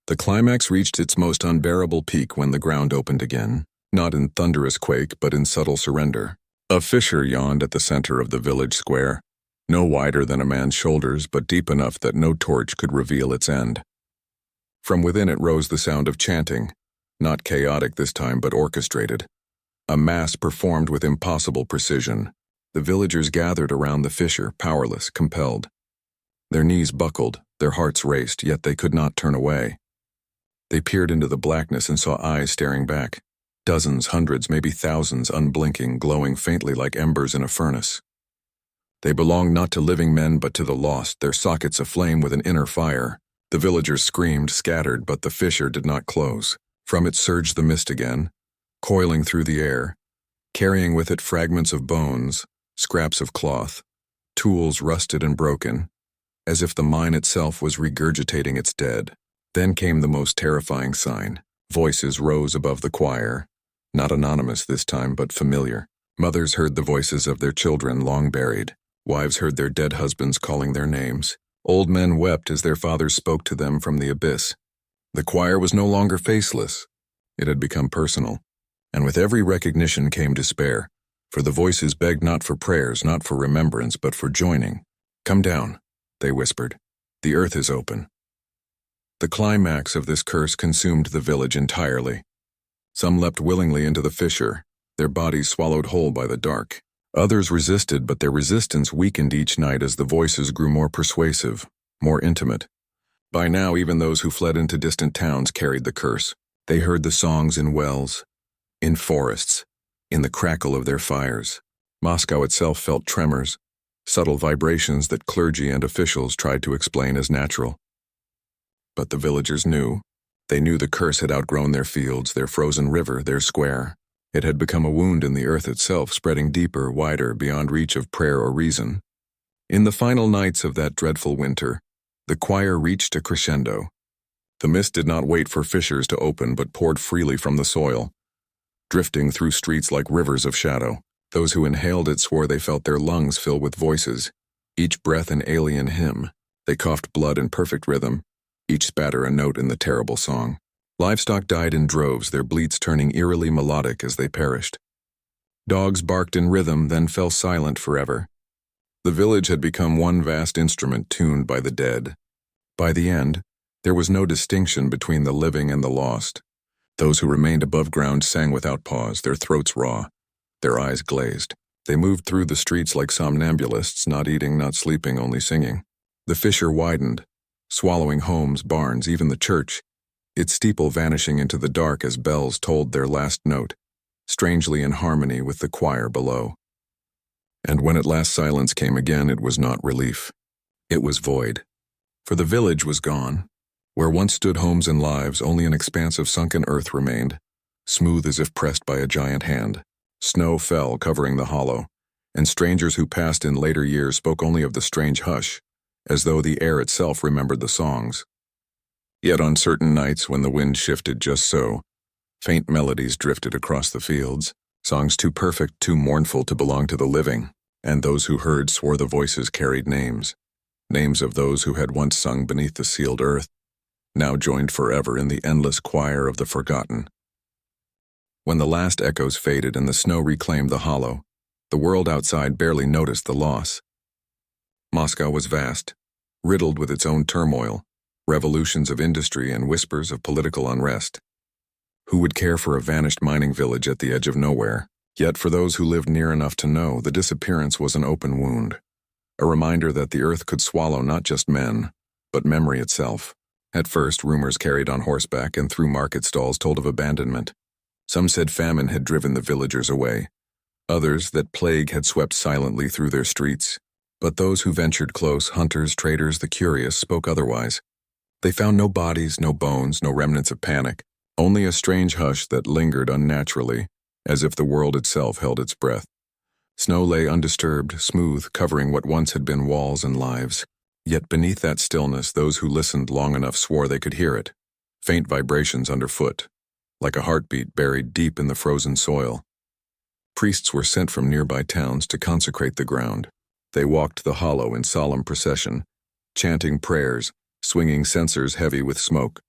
The climax reached its most unbearable peak when the ground opened again, not in thunderous quake but in subtle surrender. A fissure yawned at the center of the village square, no wider than a man's shoulders but deep enough that no torch could reveal its end. From within it rose the sound of chanting, not chaotic this time but orchestrated. A mass performed with impossible precision. The villagers gathered around the fissure, powerless, compelled. Their knees buckled, their hearts raced, yet they could not turn away. They peered into the blackness and saw eyes staring back. Dozens, hundreds, maybe thousands, unblinking, glowing faintly like embers in a furnace. They belonged not to living men but to the lost, their sockets aflame with an inner fire. The villagers screamed, scattered, but the fissure did not close. From it surged the mist again, coiling through the air, carrying with it fragments of bones, scraps of cloth, tools rusted and broken, as if the mine itself was regurgitating its dead. Then came the most terrifying sign. Voices rose above the choir, not anonymous this time, but familiar. Mothers heard the voices of their children long buried. Wives heard their dead husbands calling their names. Old men wept as their fathers spoke to them from the abyss. The choir was no longer faceless. It had become personal. And with every recognition came despair, for the voices begged not for prayers, not for remembrance, but for joining. Come down, they whispered. The earth is open. The climax of this curse consumed the village entirely. Some leapt willingly into the fissure, their bodies swallowed whole by the dark. Others resisted, but their resistance weakened each night as the voices grew more persuasive, more intimate. By now, even those who fled into distant towns carried the curse. They heard the songs in wells, in forests, in the crackle of their fires. Moscow itself felt tremors, subtle vibrations that clergy and officials tried to explain as natural. But the villagers knew, They knew the curse had outgrown their fields, their frozen river, their square. It had become a wound in the earth itself, spreading deeper, wider, beyond reach of prayer or reason. In the final nights of that dreadful winter, the choir reached a crescendo. The mist did not wait for fissures to open, but poured freely from the soil, drifting through streets like rivers of shadow. Those who inhaled it swore they felt their lungs fill with voices, each breath an alien hymn. They coughed blood in perfect rhythm, each spatter a note in the terrible song. Livestock died in droves, their bleats turning eerily melodic as they perished. Dogs barked in rhythm, then fell silent forever. The village had become one vast instrument tuned by the dead. By the end, there was no distinction between the living and the lost. Those who remained above ground sang without pause, their throats raw, their eyes glazed. They moved through the streets like somnambulists, not eating, not sleeping, only singing. The fissure widened, swallowing homes, barns, even the church, its steeple vanishing into the dark as bells tolled their last note, strangely in harmony with the choir below. And when at last silence came again, it was not relief. It was void. For the village was gone. Where once stood homes and lives, only an expanse of sunken earth remained, smooth as if pressed by a giant hand. Snow fell, covering the hollow, and strangers who passed in later years spoke only of the strange hush, as though the air itself remembered the songs. Yet on certain nights when the wind shifted just so, faint melodies drifted across the fields, songs too perfect, too mournful to belong to the living, and those who heard swore the voices carried names, names of those who had once sung beneath the sealed earth, now joined forever in the endless choir of the forgotten. When the last echoes faded and the snow reclaimed the hollow, the world outside barely noticed the loss. Moscow was vast, riddled with its own turmoil, revolutions of industry and whispers of political unrest. Who would care for a vanished mining village at the edge of nowhere? Yet for those who lived near enough to know, the disappearance was an open wound, a reminder that the earth could swallow not just men, but memory itself. At first, rumors carried on horseback and through market stalls told of abandonment. Some said famine had driven the villagers away, others that plague had swept silently through their streets. But those who ventured close, hunters, traders, the curious, spoke otherwise. They found no bodies, no bones, no remnants of panic, only a strange hush that lingered unnaturally, as if the world itself held its breath. Snow lay undisturbed, smooth, covering what once had been walls and lives. Yet beneath that stillness, those who listened long enough swore they could hear it, faint vibrations underfoot, like a heartbeat buried deep in the frozen soil. Priests were sent from nearby towns to consecrate the ground. They walked the hollow in solemn procession, chanting prayers, swinging censers heavy with smoke.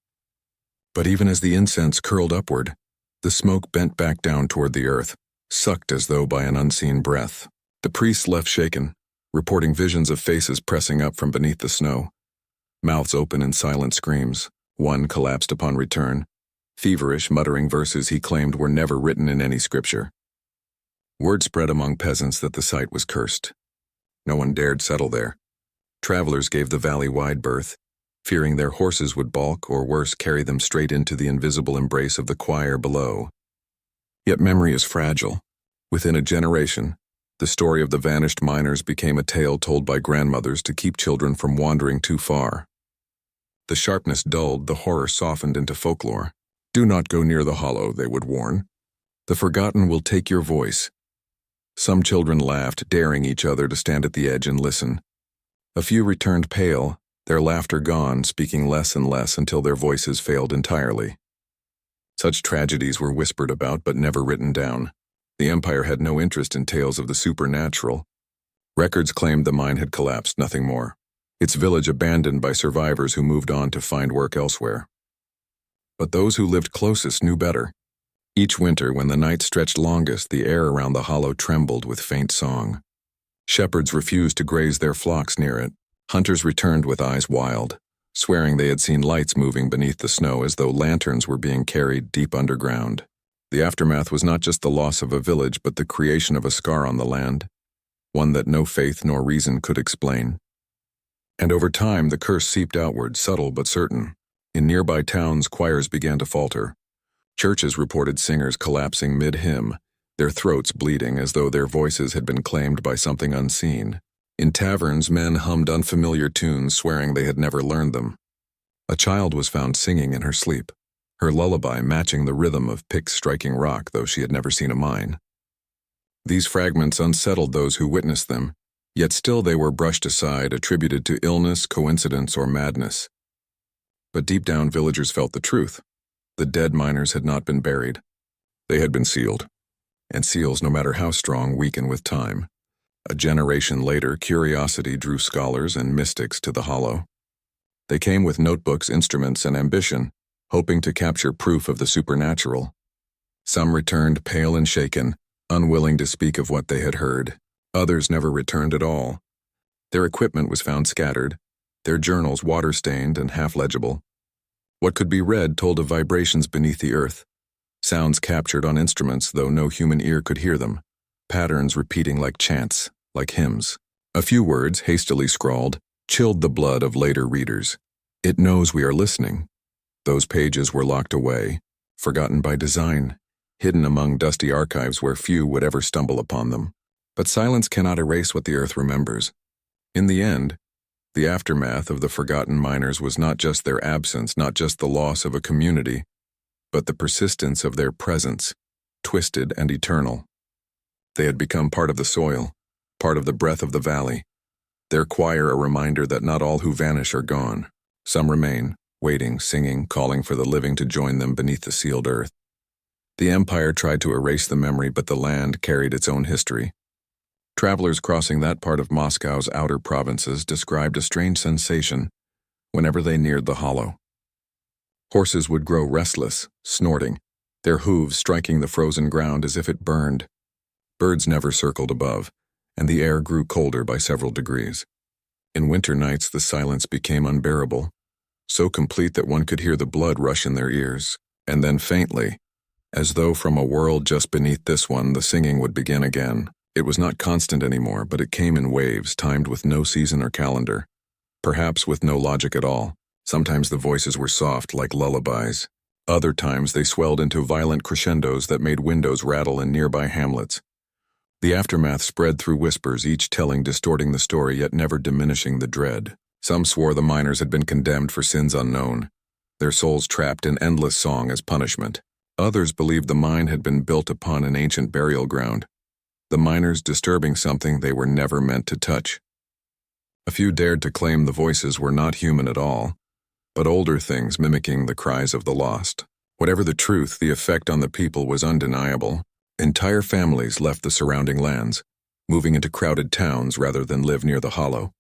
But even as the incense curled upward, the smoke bent back down toward the earth, sucked as though by an unseen breath. The priests left shaken, reporting visions of faces pressing up from beneath the snow, mouths open in silent screams. One collapsed upon return, feverish, muttering verses he claimed were never written in any scripture. Word spread among peasants that the site was cursed. No one dared settle there. Travelers gave the valley wide berth, fearing their horses would balk or worse carry them straight into the invisible embrace of the choir below. Yet memory is fragile. Within a generation, the story of the vanished miners became a tale told by grandmothers to keep children from wandering too far. The sharpness dulled, the horror softened into folklore. Do not go near the hollow, they would warn. The forgotten will take your voice. Some children laughed, daring each other to stand at the edge and listen. A few returned pale, their laughter gone, speaking less and less until their voices failed entirely. Such tragedies were whispered about but never written down. The empire had no interest in tales of the supernatural. Records claimed the mine had collapsed, nothing more. Its village abandoned by survivors who moved on to find work elsewhere. But those who lived closest knew better. Each winter, when the night stretched longest, the air around the hollow trembled with faint song. Shepherds refused to graze their flocks near it. Hunters returned with eyes wild, swearing they had seen lights moving beneath the snow as though lanterns were being carried deep underground. The aftermath was not just the loss of a village, but the creation of a scar on the land, one that no faith nor reason could explain. And over time, the curse seeped outward, subtle but certain. In nearby towns, choirs began to falter. Churches reported singers collapsing mid-hymn, their throats bleeding as though their voices had been claimed by something unseen. In taverns, men hummed unfamiliar tunes, swearing they had never learned them. A child was found singing in her sleep. her lullaby matching the rhythm of picks striking rock, though she had never seen a mine. These fragments unsettled those who witnessed them, yet still they were brushed aside, attributed to illness, coincidence, or madness. But deep down, villagers felt the truth. The dead miners had not been buried. They had been sealed. And seals, no matter how strong, weaken with time. A generation later, curiosity drew scholars and mystics to the hollow. They came with notebooks, instruments, and ambition, hoping to capture proof of the supernatural. Some returned pale and shaken, unwilling to speak of what they had heard. Others never returned at all. Their equipment was found scattered, their journals water-stained and half-legible. What could be read told of vibrations beneath the earth, sounds captured on instruments though no human ear could hear them, patterns repeating like chants, like hymns. A few words, hastily scrawled, chilled the blood of later readers. It knows we are listening. Those pages were locked away, forgotten by design, hidden among dusty archives where few would ever stumble upon them. But silence cannot erase what the earth remembers. In the end, the aftermath of the forgotten miners was not just their absence, not just the loss of a community, but the persistence of their presence, twisted and eternal. They had become part of the soil, part of the breath of the valley. Their choir a reminder that not all who vanish are gone. Some remain, waiting, singing, calling for the living to join them beneath the sealed earth. The empire tried to erase the memory, but the land carried its own history. Travelers crossing that part of Moscow's outer provinces described a strange sensation whenever they neared the hollow. Horses would grow restless, snorting, their hooves striking the frozen ground as if it burned. Birds never circled above, and the air grew colder by several degrees. In winter nights, the silence became unbearable, so complete that one could hear the blood rush in their ears, and then faintly, as though from a world just beneath this one, the singing would begin again. It was not constant anymore, but it came in waves, timed with no season or calendar, perhaps with no logic at all. Sometimes the voices were soft, like lullabies. Other times they swelled into violent crescendos that made windows rattle in nearby hamlets. The aftermath spread through whispers, each telling, distorting the story, yet never diminishing the dread. Some swore the miners had been condemned for sins unknown, their souls trapped in endless song as punishment. Others believed the mine had been built upon an ancient burial ground, the miners disturbing something they were never meant to touch. A few dared to claim the voices were not human at all, but older things mimicking the cries of the lost. Whatever the truth, the effect on the people was undeniable. Entire families left the surrounding lands, moving into crowded towns rather than live near the hollow.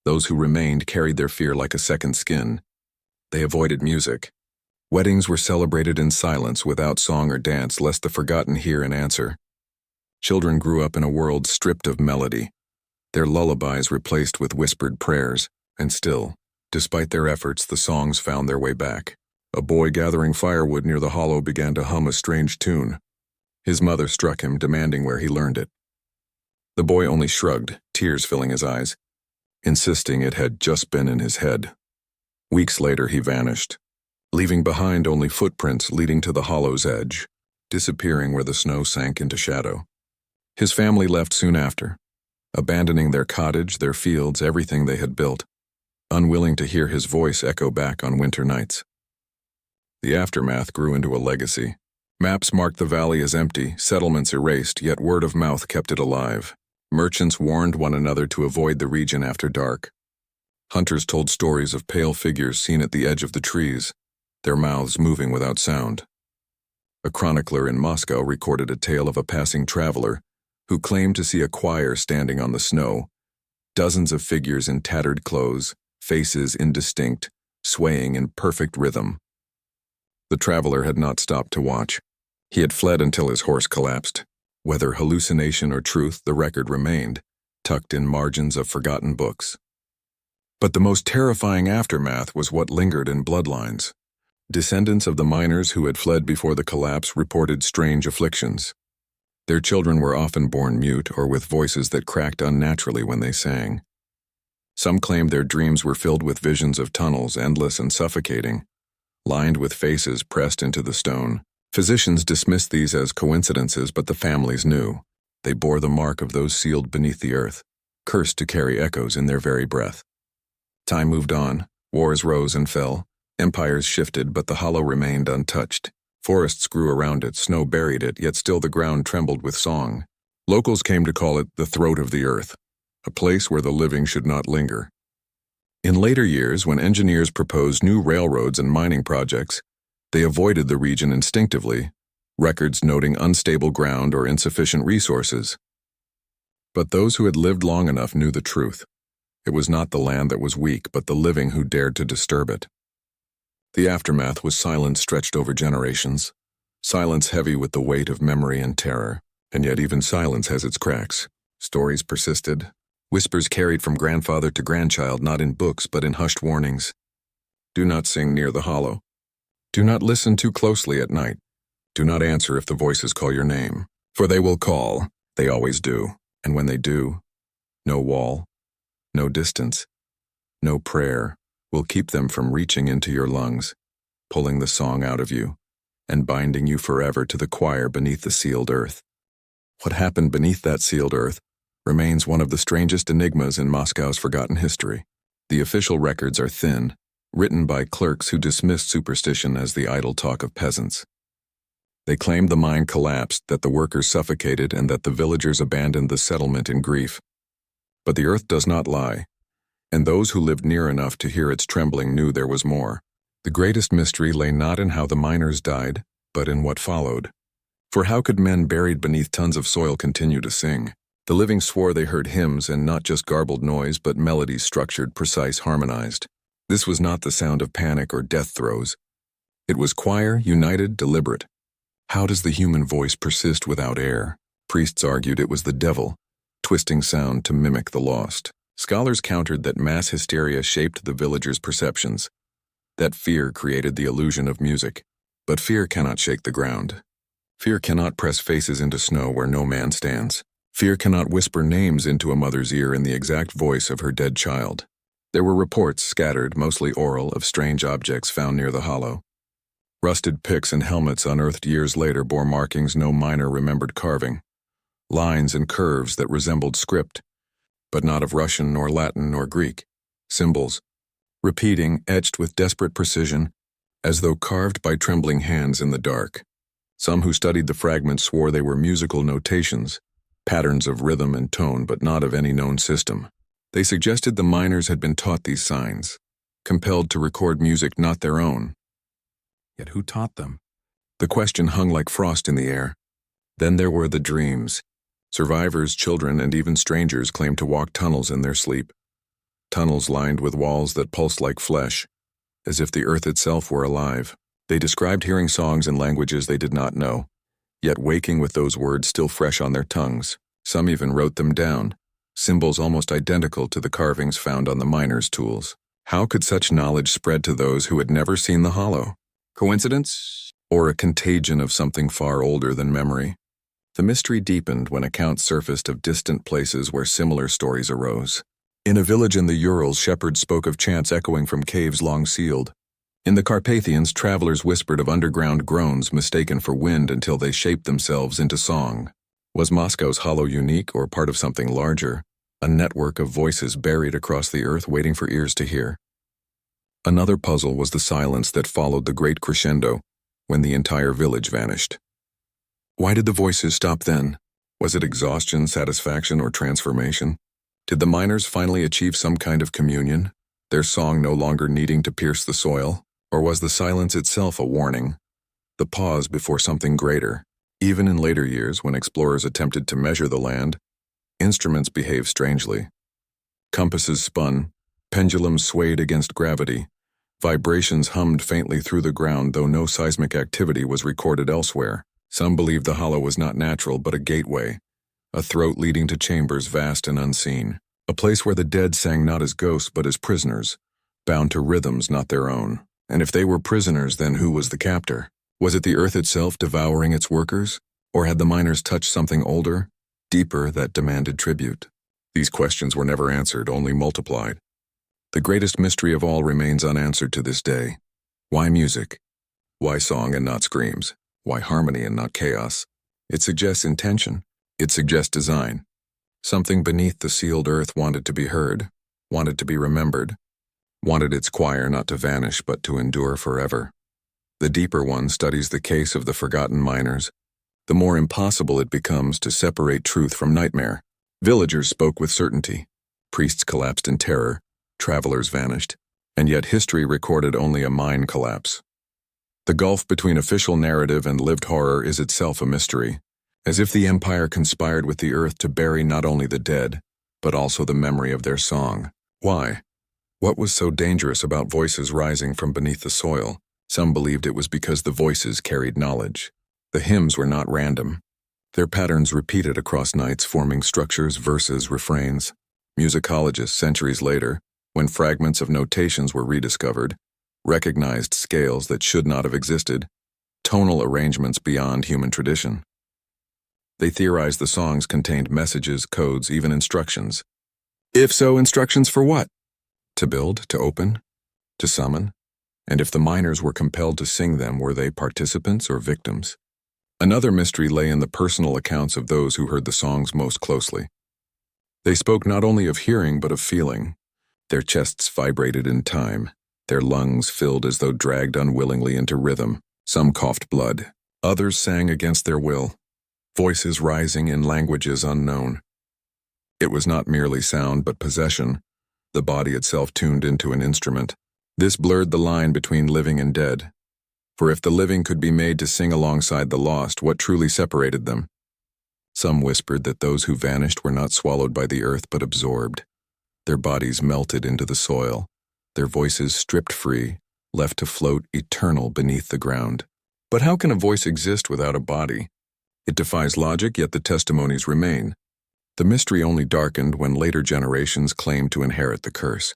Those who remained carried their fear like a second skin. They avoided music. Weddings were celebrated in silence without song or dance, lest the forgotten hear and answer. Children grew up in a world stripped of melody, their lullabies replaced with whispered prayers, and still, despite their efforts, the songs found their way back. A boy gathering firewood near the hollow began to hum a strange tune. His mother struck him, demanding where he learned it. The boy only shrugged, tears filling his eyes, insisting it had just been in his head. Weeks later, he vanished, leaving behind only footprints leading to the hollow's edge, disappearing where the snow sank into shadow. His family left soon after, abandoning their cottage, their fields, everything they had built, unwilling to hear his voice echo back on winter nights. The aftermath grew into a legacy. Maps marked the valley as empty, settlements erased, yet word of mouth kept it alive. Merchants warned one another to avoid the region after dark. Hunters told stories of pale figures seen at the edge of the trees, their mouths moving without sound. A chronicler in Moscow recorded a tale of a passing traveler who claimed to see a choir standing on the snow, dozens of figures in tattered clothes, faces indistinct, swaying in perfect rhythm. The traveler had not stopped to watch. He had fled until his horse collapsed. Whether hallucination or truth, the record remained, tucked in margins of forgotten books. But the most terrifying aftermath was what lingered in bloodlines. Descendants of the miners who had fled before the collapse reported strange afflictions. Their children were often born mute or with voices that cracked unnaturally when they sang. Some claimed their dreams were filled with visions of tunnels, endless and suffocating, lined with faces pressed into the stone. Physicians dismissed these as coincidences, but the families knew. They bore the mark of those sealed beneath the earth, cursed to carry echoes in their very breath. Time moved on, wars rose and fell, Empires shifted, but the hollow remained untouched. Forests grew around it, snow buried it, yet still the ground trembled with song. Locals came to call it the throat of the earth, a place where the living should not linger. In later years, when engineers proposed new railroads and mining projects, they avoided the region instinctively, records noting unstable ground or insufficient resources. But those who had lived long enough knew the truth. It was not the land that was weak, but the living who dared to disturb it. The aftermath was silence stretched over generations, silence heavy with the weight of memory and terror. And yet even silence has its cracks. Stories persisted, whispers carried from grandfather to grandchild, not in books but in hushed warnings. Do not sing near the hollow. Do not listen too closely at night. Do not answer if the voices call your name. For they will call, they always do. And when they do, no wall, no distance, no prayer will keep them from reaching into your lungs, pulling the song out of you, and binding you forever to the choir beneath the sealed earth. What happened beneath that sealed earth remains one of the strangest enigmas in Moscow's forgotten history. The official records are thin, written by clerks who dismissed superstition as the idle talk of peasants. They claimed the mine collapsed, that the workers suffocated, and that the villagers abandoned the settlement in grief. But the earth does not lie, and those who lived near enough to hear its trembling knew there was more. The greatest mystery lay not in how the miners died, but in what followed. For how could men buried beneath tons of soil continue to sing? The living swore they heard hymns, and not just garbled noise, but melodies structured, precise, harmonized. This was not the sound of panic or death throes. It was choir, united, deliberate. How does the human voice persist without air? Priests argued it was the devil, twisting sound to mimic the lost. Scholars countered that mass hysteria shaped the villagers' perceptions, that fear created the illusion of music. But fear cannot shake the ground. Fear cannot press faces into snow where no man stands. Fear cannot whisper names into a mother's ear in the exact voice of her dead child. There were reports, scattered, mostly oral, of strange objects found near the hollow. Rusted picks and helmets unearthed years later bore markings no miner remembered carving, lines and curves that resembled script, but not of Russian nor Latin nor Greek. Symbols, repeating, etched with desperate precision, as though carved by trembling hands in the dark. Some who studied the fragments swore they were musical notations, patterns of rhythm and tone, but not of any known system. They suggested the miners had been taught these signs, compelled to record music not their own. Yet who taught them? The question hung like frost in the air. Then there were the dreams. Survivors, children, and even strangers claimed to walk tunnels in their sleep. Tunnels lined with walls that pulsed like flesh, as if the earth itself were alive. They described hearing songs in languages they did not know, yet waking with those words still fresh on their tongues. Some even wrote them down, symbols almost identical to the carvings found on the miners' tools. How could such knowledge spread to those who had never seen the hollow? Coincidence? Or a contagion of something far older than memory? The mystery deepened when accounts surfaced of distant places where similar stories arose. In a village in the Urals, shepherds spoke of chants echoing from caves long sealed. In the Carpathians, travelers whispered of underground groans mistaken for wind until they shaped themselves into song. Was Moscow's hollow unique or part of something larger, a network of voices buried across the earth waiting for ears to hear? Another puzzle was the silence that followed the great crescendo when the entire village vanished. Why did the voices stop then? Was it exhaustion, satisfaction, or transformation? Did the miners finally achieve some kind of communion, their song no longer needing to pierce the soil? Or was the silence itself a warning, the pause before something greater? Even in later years, when explorers attempted to measure the land, instruments behaved strangely. Compasses spun, pendulums swayed against gravity, vibrations hummed faintly through the ground though no seismic activity was recorded elsewhere. Some believed the hollow was not natural but a gateway, a throat leading to chambers vast and unseen, a place where the dead sang not as ghosts but as prisoners, bound to rhythms not their own. And if they were prisoners, then who was the captor? Was it the earth itself devouring its workers? Or had the miners touched something older, deeper, that demanded tribute? These questions were never answered, only multiplied. The greatest mystery of all remains unanswered to this day. Why music? Why song and not screams? Why harmony and not chaos? It suggests intention. It suggests design. Something beneath the sealed earth wanted to be heard, wanted to be remembered, wanted its choir not to vanish but to endure forever. The deeper one studies the case of the forgotten miners, the more impossible it becomes to separate truth from nightmare. Villagers spoke with certainty. Priests collapsed in terror. Travelers vanished. And yet history recorded only a mine collapse. The gulf between official narrative and lived horror is itself a mystery, as if the empire conspired with the earth to bury not only the dead, but also the memory of their song. Why? What was so dangerous about voices rising from beneath the soil? Some believed it was because the voices carried knowledge. The hymns were not random. Their patterns repeated across nights, forming structures, verses, refrains. Musicologists, centuries later, when fragments of notations were rediscovered, recognized scales that should not have existed, tonal arrangements beyond human tradition. They theorized the songs contained messages, codes, even instructions. If so, instructions for what? To build, to open, to summon? And if the miners were compelled to sing them, were they participants or victims? Another mystery lay in the personal accounts of those who heard the songs most closely. They spoke not only of hearing but of feeling. Their chests vibrated in time, their lungs filled as though dragged unwillingly into rhythm. Some coughed blood, others sang against their will, voices rising in languages unknown. It was not merely sound but possession, the body itself tuned into an instrument. This blurred the line between living and dead. For if the living could be made to sing alongside the lost, what truly separated them? Some whispered that those who vanished were not swallowed by the earth but absorbed. Their bodies melted into the soil, their voices stripped free, left to float eternal beneath the ground. But how can a voice exist without a body? It defies logic, yet the testimonies remain. The mystery only darkened when later generations claimed to inherit the curse.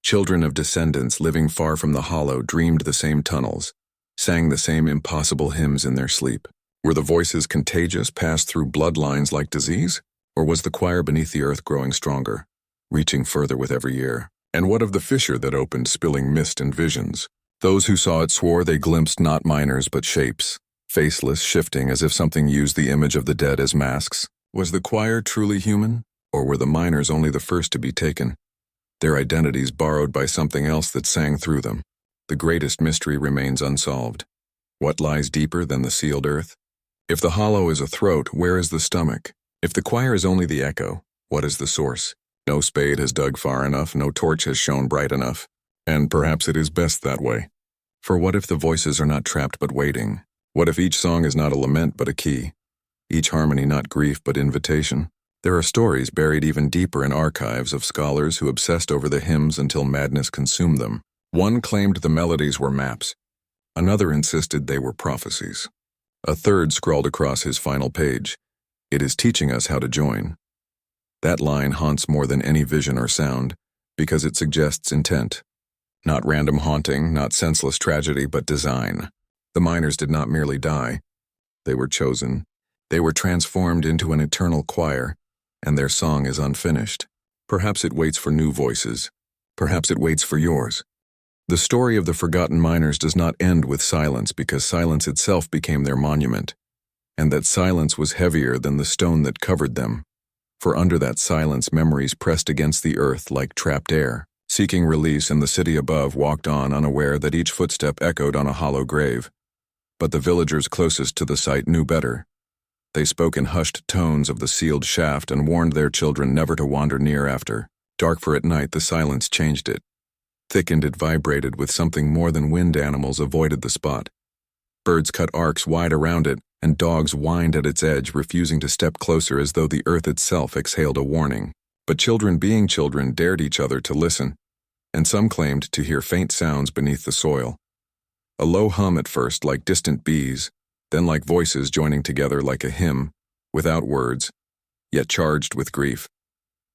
Children of descendants living far from the hollow dreamed the same tunnels, sang the same impossible hymns in their sleep. Were the voices contagious, passed through bloodlines like disease? Or was the choir beneath the earth growing stronger, reaching further with every year? And what of the fissure that opened, spilling mist and visions? Those who saw it swore they glimpsed not miners but shapes, faceless, shifting as if something used the image of the dead as masks. Was the choir truly human? Or were the miners only the first to be taken? Their identities borrowed by something else that sang through them. The greatest mystery remains unsolved. What lies deeper than the sealed earth? If the hollow is a throat, where is the stomach? If the choir is only the echo, what is the source? No spade has dug far enough, no torch has shone bright enough. And perhaps it is best that way. For what if the voices are not trapped but waiting? What if each song is not a lament but a key? Each harmony not grief but invitation? There are stories buried even deeper in archives of scholars who obsessed over the hymns until madness consumed them. One claimed the melodies were maps. Another insisted they were prophecies. A third scrawled across his final page, "It is teaching us how to join." That line haunts more than any vision or sound, because it suggests intent. Not random haunting, not senseless tragedy, but design. The miners did not merely die. They were chosen. They were transformed into an eternal choir, and their song is unfinished. Perhaps it waits for new voices. Perhaps it waits for yours. The story of the forgotten miners does not end with silence because silence itself became their monument, and that silence was heavier than the stone that covered them. For under that silence, memories pressed against the earth like trapped air. Seeking release, and the city above walked on unaware that each footstep echoed on a hollow grave. But the villagers closest to the site knew better. They spoke in hushed tones of the sealed shaft and warned their children never to wander near after. Dark for at night, the silence changed it. Thickened, it vibrated with something more than wind. Animals avoided the spot. Birds cut arcs wide around it, and dogs whined at its edge, refusing to step closer as though the earth itself exhaled a warning. But children, being children, dared each other to listen, and some claimed to hear faint sounds beneath the soil. A low hum at first, like distant bees, then like voices joining together like a hymn, without words, yet charged with grief.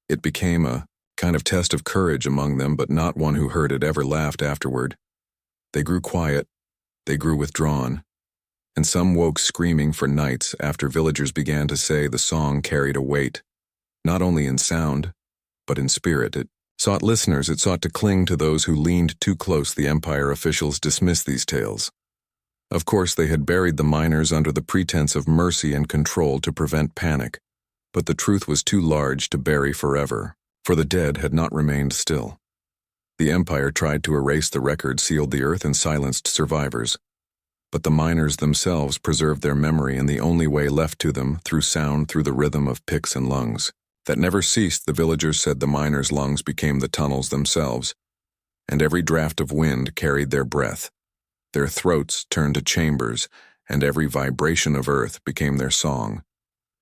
It became a kind of test of courage among them, but not one who heard it ever laughed afterward. They grew quiet, they grew withdrawn, and some woke screaming for nights after villagers began to say the song carried a weight, not only in sound, but in spirit. It sought listeners, it sought to cling to those who leaned too close. The empire officials dismissed these tales. Of course, they had buried the miners under the pretense of mercy and control to prevent panic, but the truth was too large to bury forever, for the dead had not remained still. The Empire tried to erase the record, sealed the earth, and silenced survivors. But the miners themselves preserved their memory in the only way left to them, through sound, through the rhythm of picks and lungs. That never ceased, the villagers said. The miners' lungs became the tunnels themselves, and every draft of wind carried their breath. Their throats turned to chambers, and every vibration of earth became their song.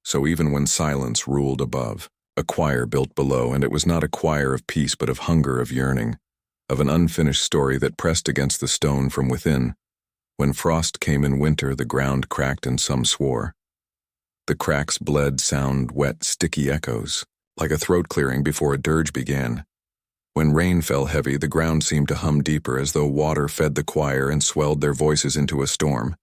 So even when silence ruled above, a choir built below, and it was not a choir of peace but of hunger, of yearning, of an unfinished story that pressed against the stone from within. When frost came in winter, the ground cracked and some swore. The cracks bled sound wet, sticky echoes, like a throat clearing before a dirge began. When rain fell heavy, the ground seemed to hum deeper, as though water fed the choir and swelled their voices into a storm.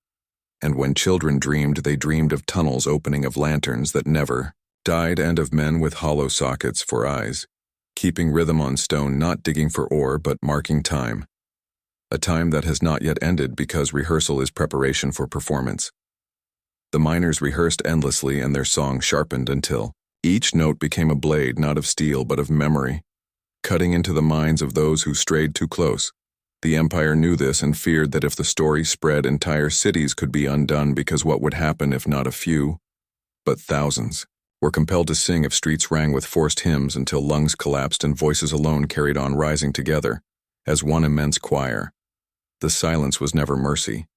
And when children dreamed, they dreamed of tunnels opening, of lanterns that never died, and of men with hollow sockets for eyes, keeping rhythm on stone, not digging for ore but marking time. A time that has not yet ended, because rehearsal is preparation for performance. The miners rehearsed endlessly, and their song sharpened until each note became a blade, not of steel but of memory, cutting into the minds of those who strayed too close. The Empire knew this and feared that if the story spread, entire cities could be undone, because what would happen if not a few, but thousands, were compelled to sing if streets rang with forced hymns, until lungs collapsed and voices alone carried on, rising together as one immense choir. The silence was never mercy.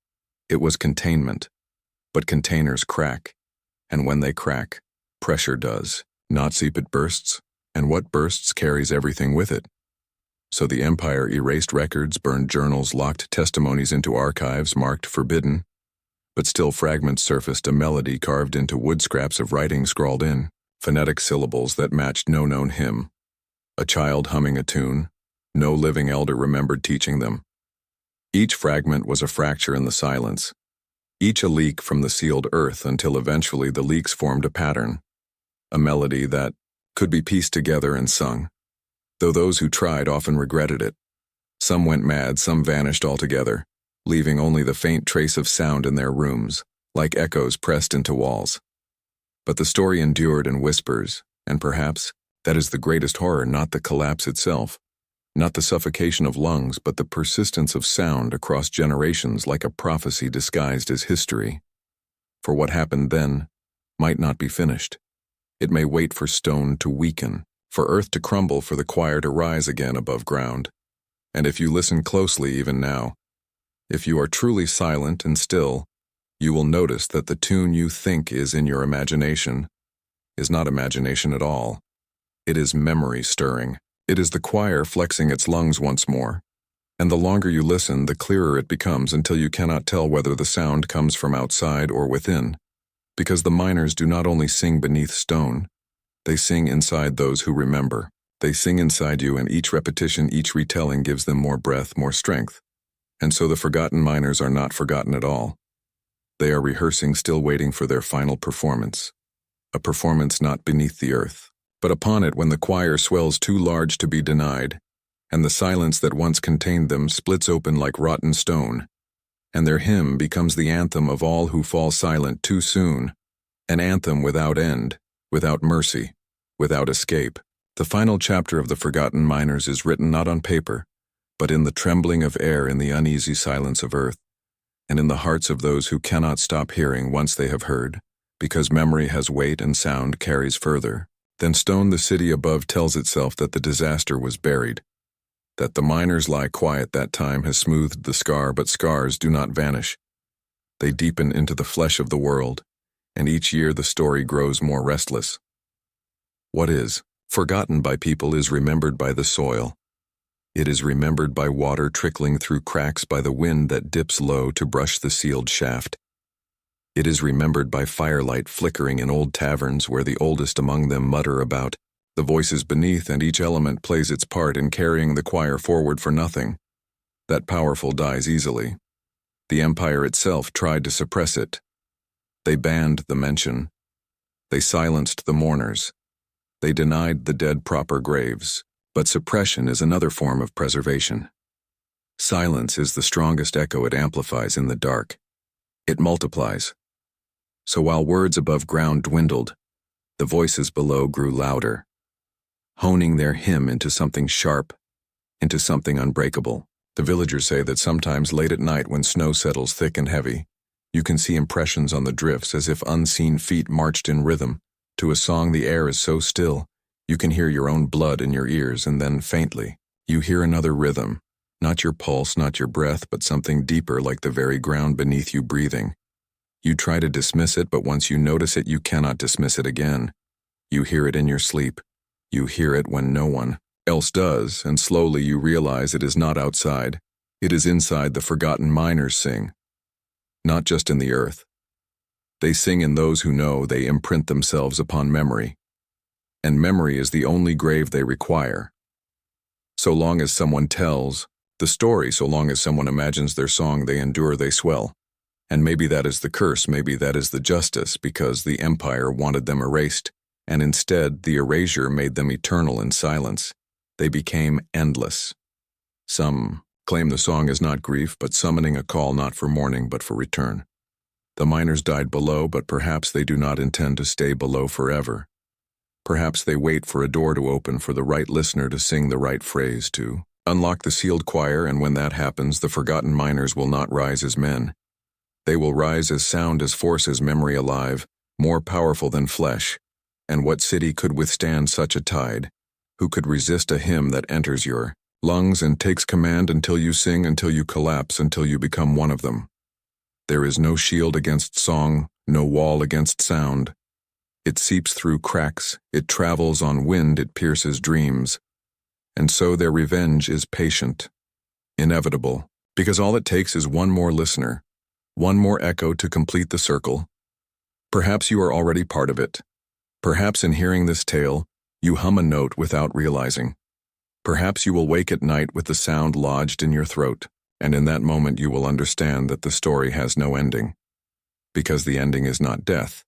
It was containment. But containers crack, and when they crack, pressure does not seep, it bursts, and what bursts carries everything with it. So the Empire erased records, burned journals, locked testimonies into archives marked forbidden, but still fragments surfaced, a melody carved into wood scraps of writing scrawled in, phonetic syllables that matched no known hymn. A child humming a tune, no living elder remembered teaching them. Each fragment was a fracture in the silence, each a leak from the sealed earth, until eventually the leaks formed a pattern, a melody that could be pieced together and sung, though those who tried often regretted it. Some went mad, some vanished altogether, leaving only the faint trace of sound in their rooms, like echoes pressed into walls. But the story endured in whispers, and perhaps that is the greatest horror, not the collapse itself, not the suffocation of lungs, but the persistence of sound across generations, like a prophecy disguised as history. For what happened then might not be finished. It may wait for stone to weaken, for earth to crumble, for the choir to rise again above ground. And if you listen closely even now, if you are truly silent and still, you will notice that the tune you think is in your imagination is not imagination at all. It is memory stirring. It is the choir flexing its lungs once more. And the longer you listen, the clearer it becomes, until you cannot tell whether the sound comes from outside or within. Because the miners do not only sing beneath stone, they sing inside those who remember. They sing inside you, and each repetition, each retelling gives them more breath, more strength. And so the forgotten miners are not forgotten at all. They are rehearsing, still waiting for their final performance. A performance not beneath the earth, but upon it, when the choir swells too large to be denied, and the silence that once contained them splits open like rotten stone, and their hymn becomes the anthem of all who fall silent too soon, an anthem without end, without mercy, without escape. The final chapter of the Forgotten Miners is written not on paper, but in the trembling of air, in the uneasy silence of earth, and in the hearts of those who cannot stop hearing once they have heard, because memory has weight and sound carries further. Then stone, the city above, tells itself that the disaster was buried, that the miners lie quiet, that time has smoothed the scar, but scars do not vanish. They deepen into the flesh of the world, and each year the story grows more restless. What is forgotten by people is remembered by the soil. It is remembered by water trickling through cracks, by the wind that dips low to brush the sealed shaft. It is remembered by firelight flickering in old taverns, where the oldest among them mutter about the voices beneath, and each element plays its part in carrying the choir forward for nothing. That powerful dies easily. The Empire itself tried to suppress it. They banned the mention. They silenced the mourners. They denied the dead proper graves. But suppression is another form of preservation. Silence is the strongest echo. It amplifies in the dark. It multiplies. So while words above ground dwindled, the voices below grew louder, honing their hymn into something sharp, into something unbreakable. The villagers say that sometimes late at night when snow settles thick and heavy, you can see impressions on the drifts as if unseen feet marched in rhythm. To a song the air is so still, you can hear your own blood in your ears, and then faintly, you hear another rhythm, not your pulse, not your breath, but something deeper like the very ground beneath you breathing. You try to dismiss it, but once you notice it, you cannot dismiss it again. You hear it in your sleep. You hear it when no one else does, and slowly you realize it is not outside. It is inside the forgotten miners sing. Not just in the earth. They sing in those who know. They imprint themselves upon memory. And memory is the only grave they require. So long as someone tells the story, so long as someone imagines their song, they endure, they swell. And maybe that is the curse, maybe that is the justice, because the empire wanted them erased, and instead the erasure made them eternal in silence. They became endless. Some claim the song is not grief, but summoning a call not for mourning, but for return. The miners died below, but perhaps they do not intend to stay below forever. Perhaps they wait for a door to open, for the right listener to sing the right phrase, to unlock the sealed choir, and when that happens, the forgotten miners will not rise as men. They will rise as sound, as force, as memory alive, more powerful than flesh. And what city could withstand such a tide? Who could resist a hymn that enters your lungs and takes command until you sing, until you collapse, until you become one of them? There is no shield against song, no wall against sound. It seeps through cracks, it travels on wind, it pierces dreams. And so their revenge is patient, inevitable, because all it takes is one more listener, one more echo to complete the circle. Perhaps you are already part of it. Perhaps in hearing this tale, you hum a note without realizing. Perhaps you will wake at night with the sound lodged in your throat, and in that moment you will understand that the story has no ending. Because the ending is not death.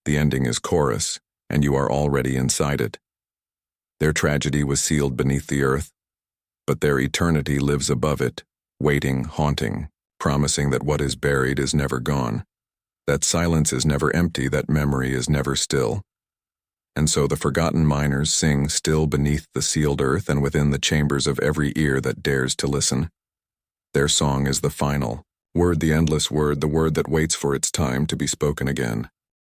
The ending is chorus, and you are already inside it. Their tragedy was sealed beneath the earth, but their eternity lives above it, waiting, haunting, promising that what is buried is never gone, that silence is never empty, that memory is never still. And so the forgotten miners sing still beneath the sealed earth and within the chambers of every ear that dares to listen. Their song is the final word, the endless word, the word that waits for its time to be spoken again.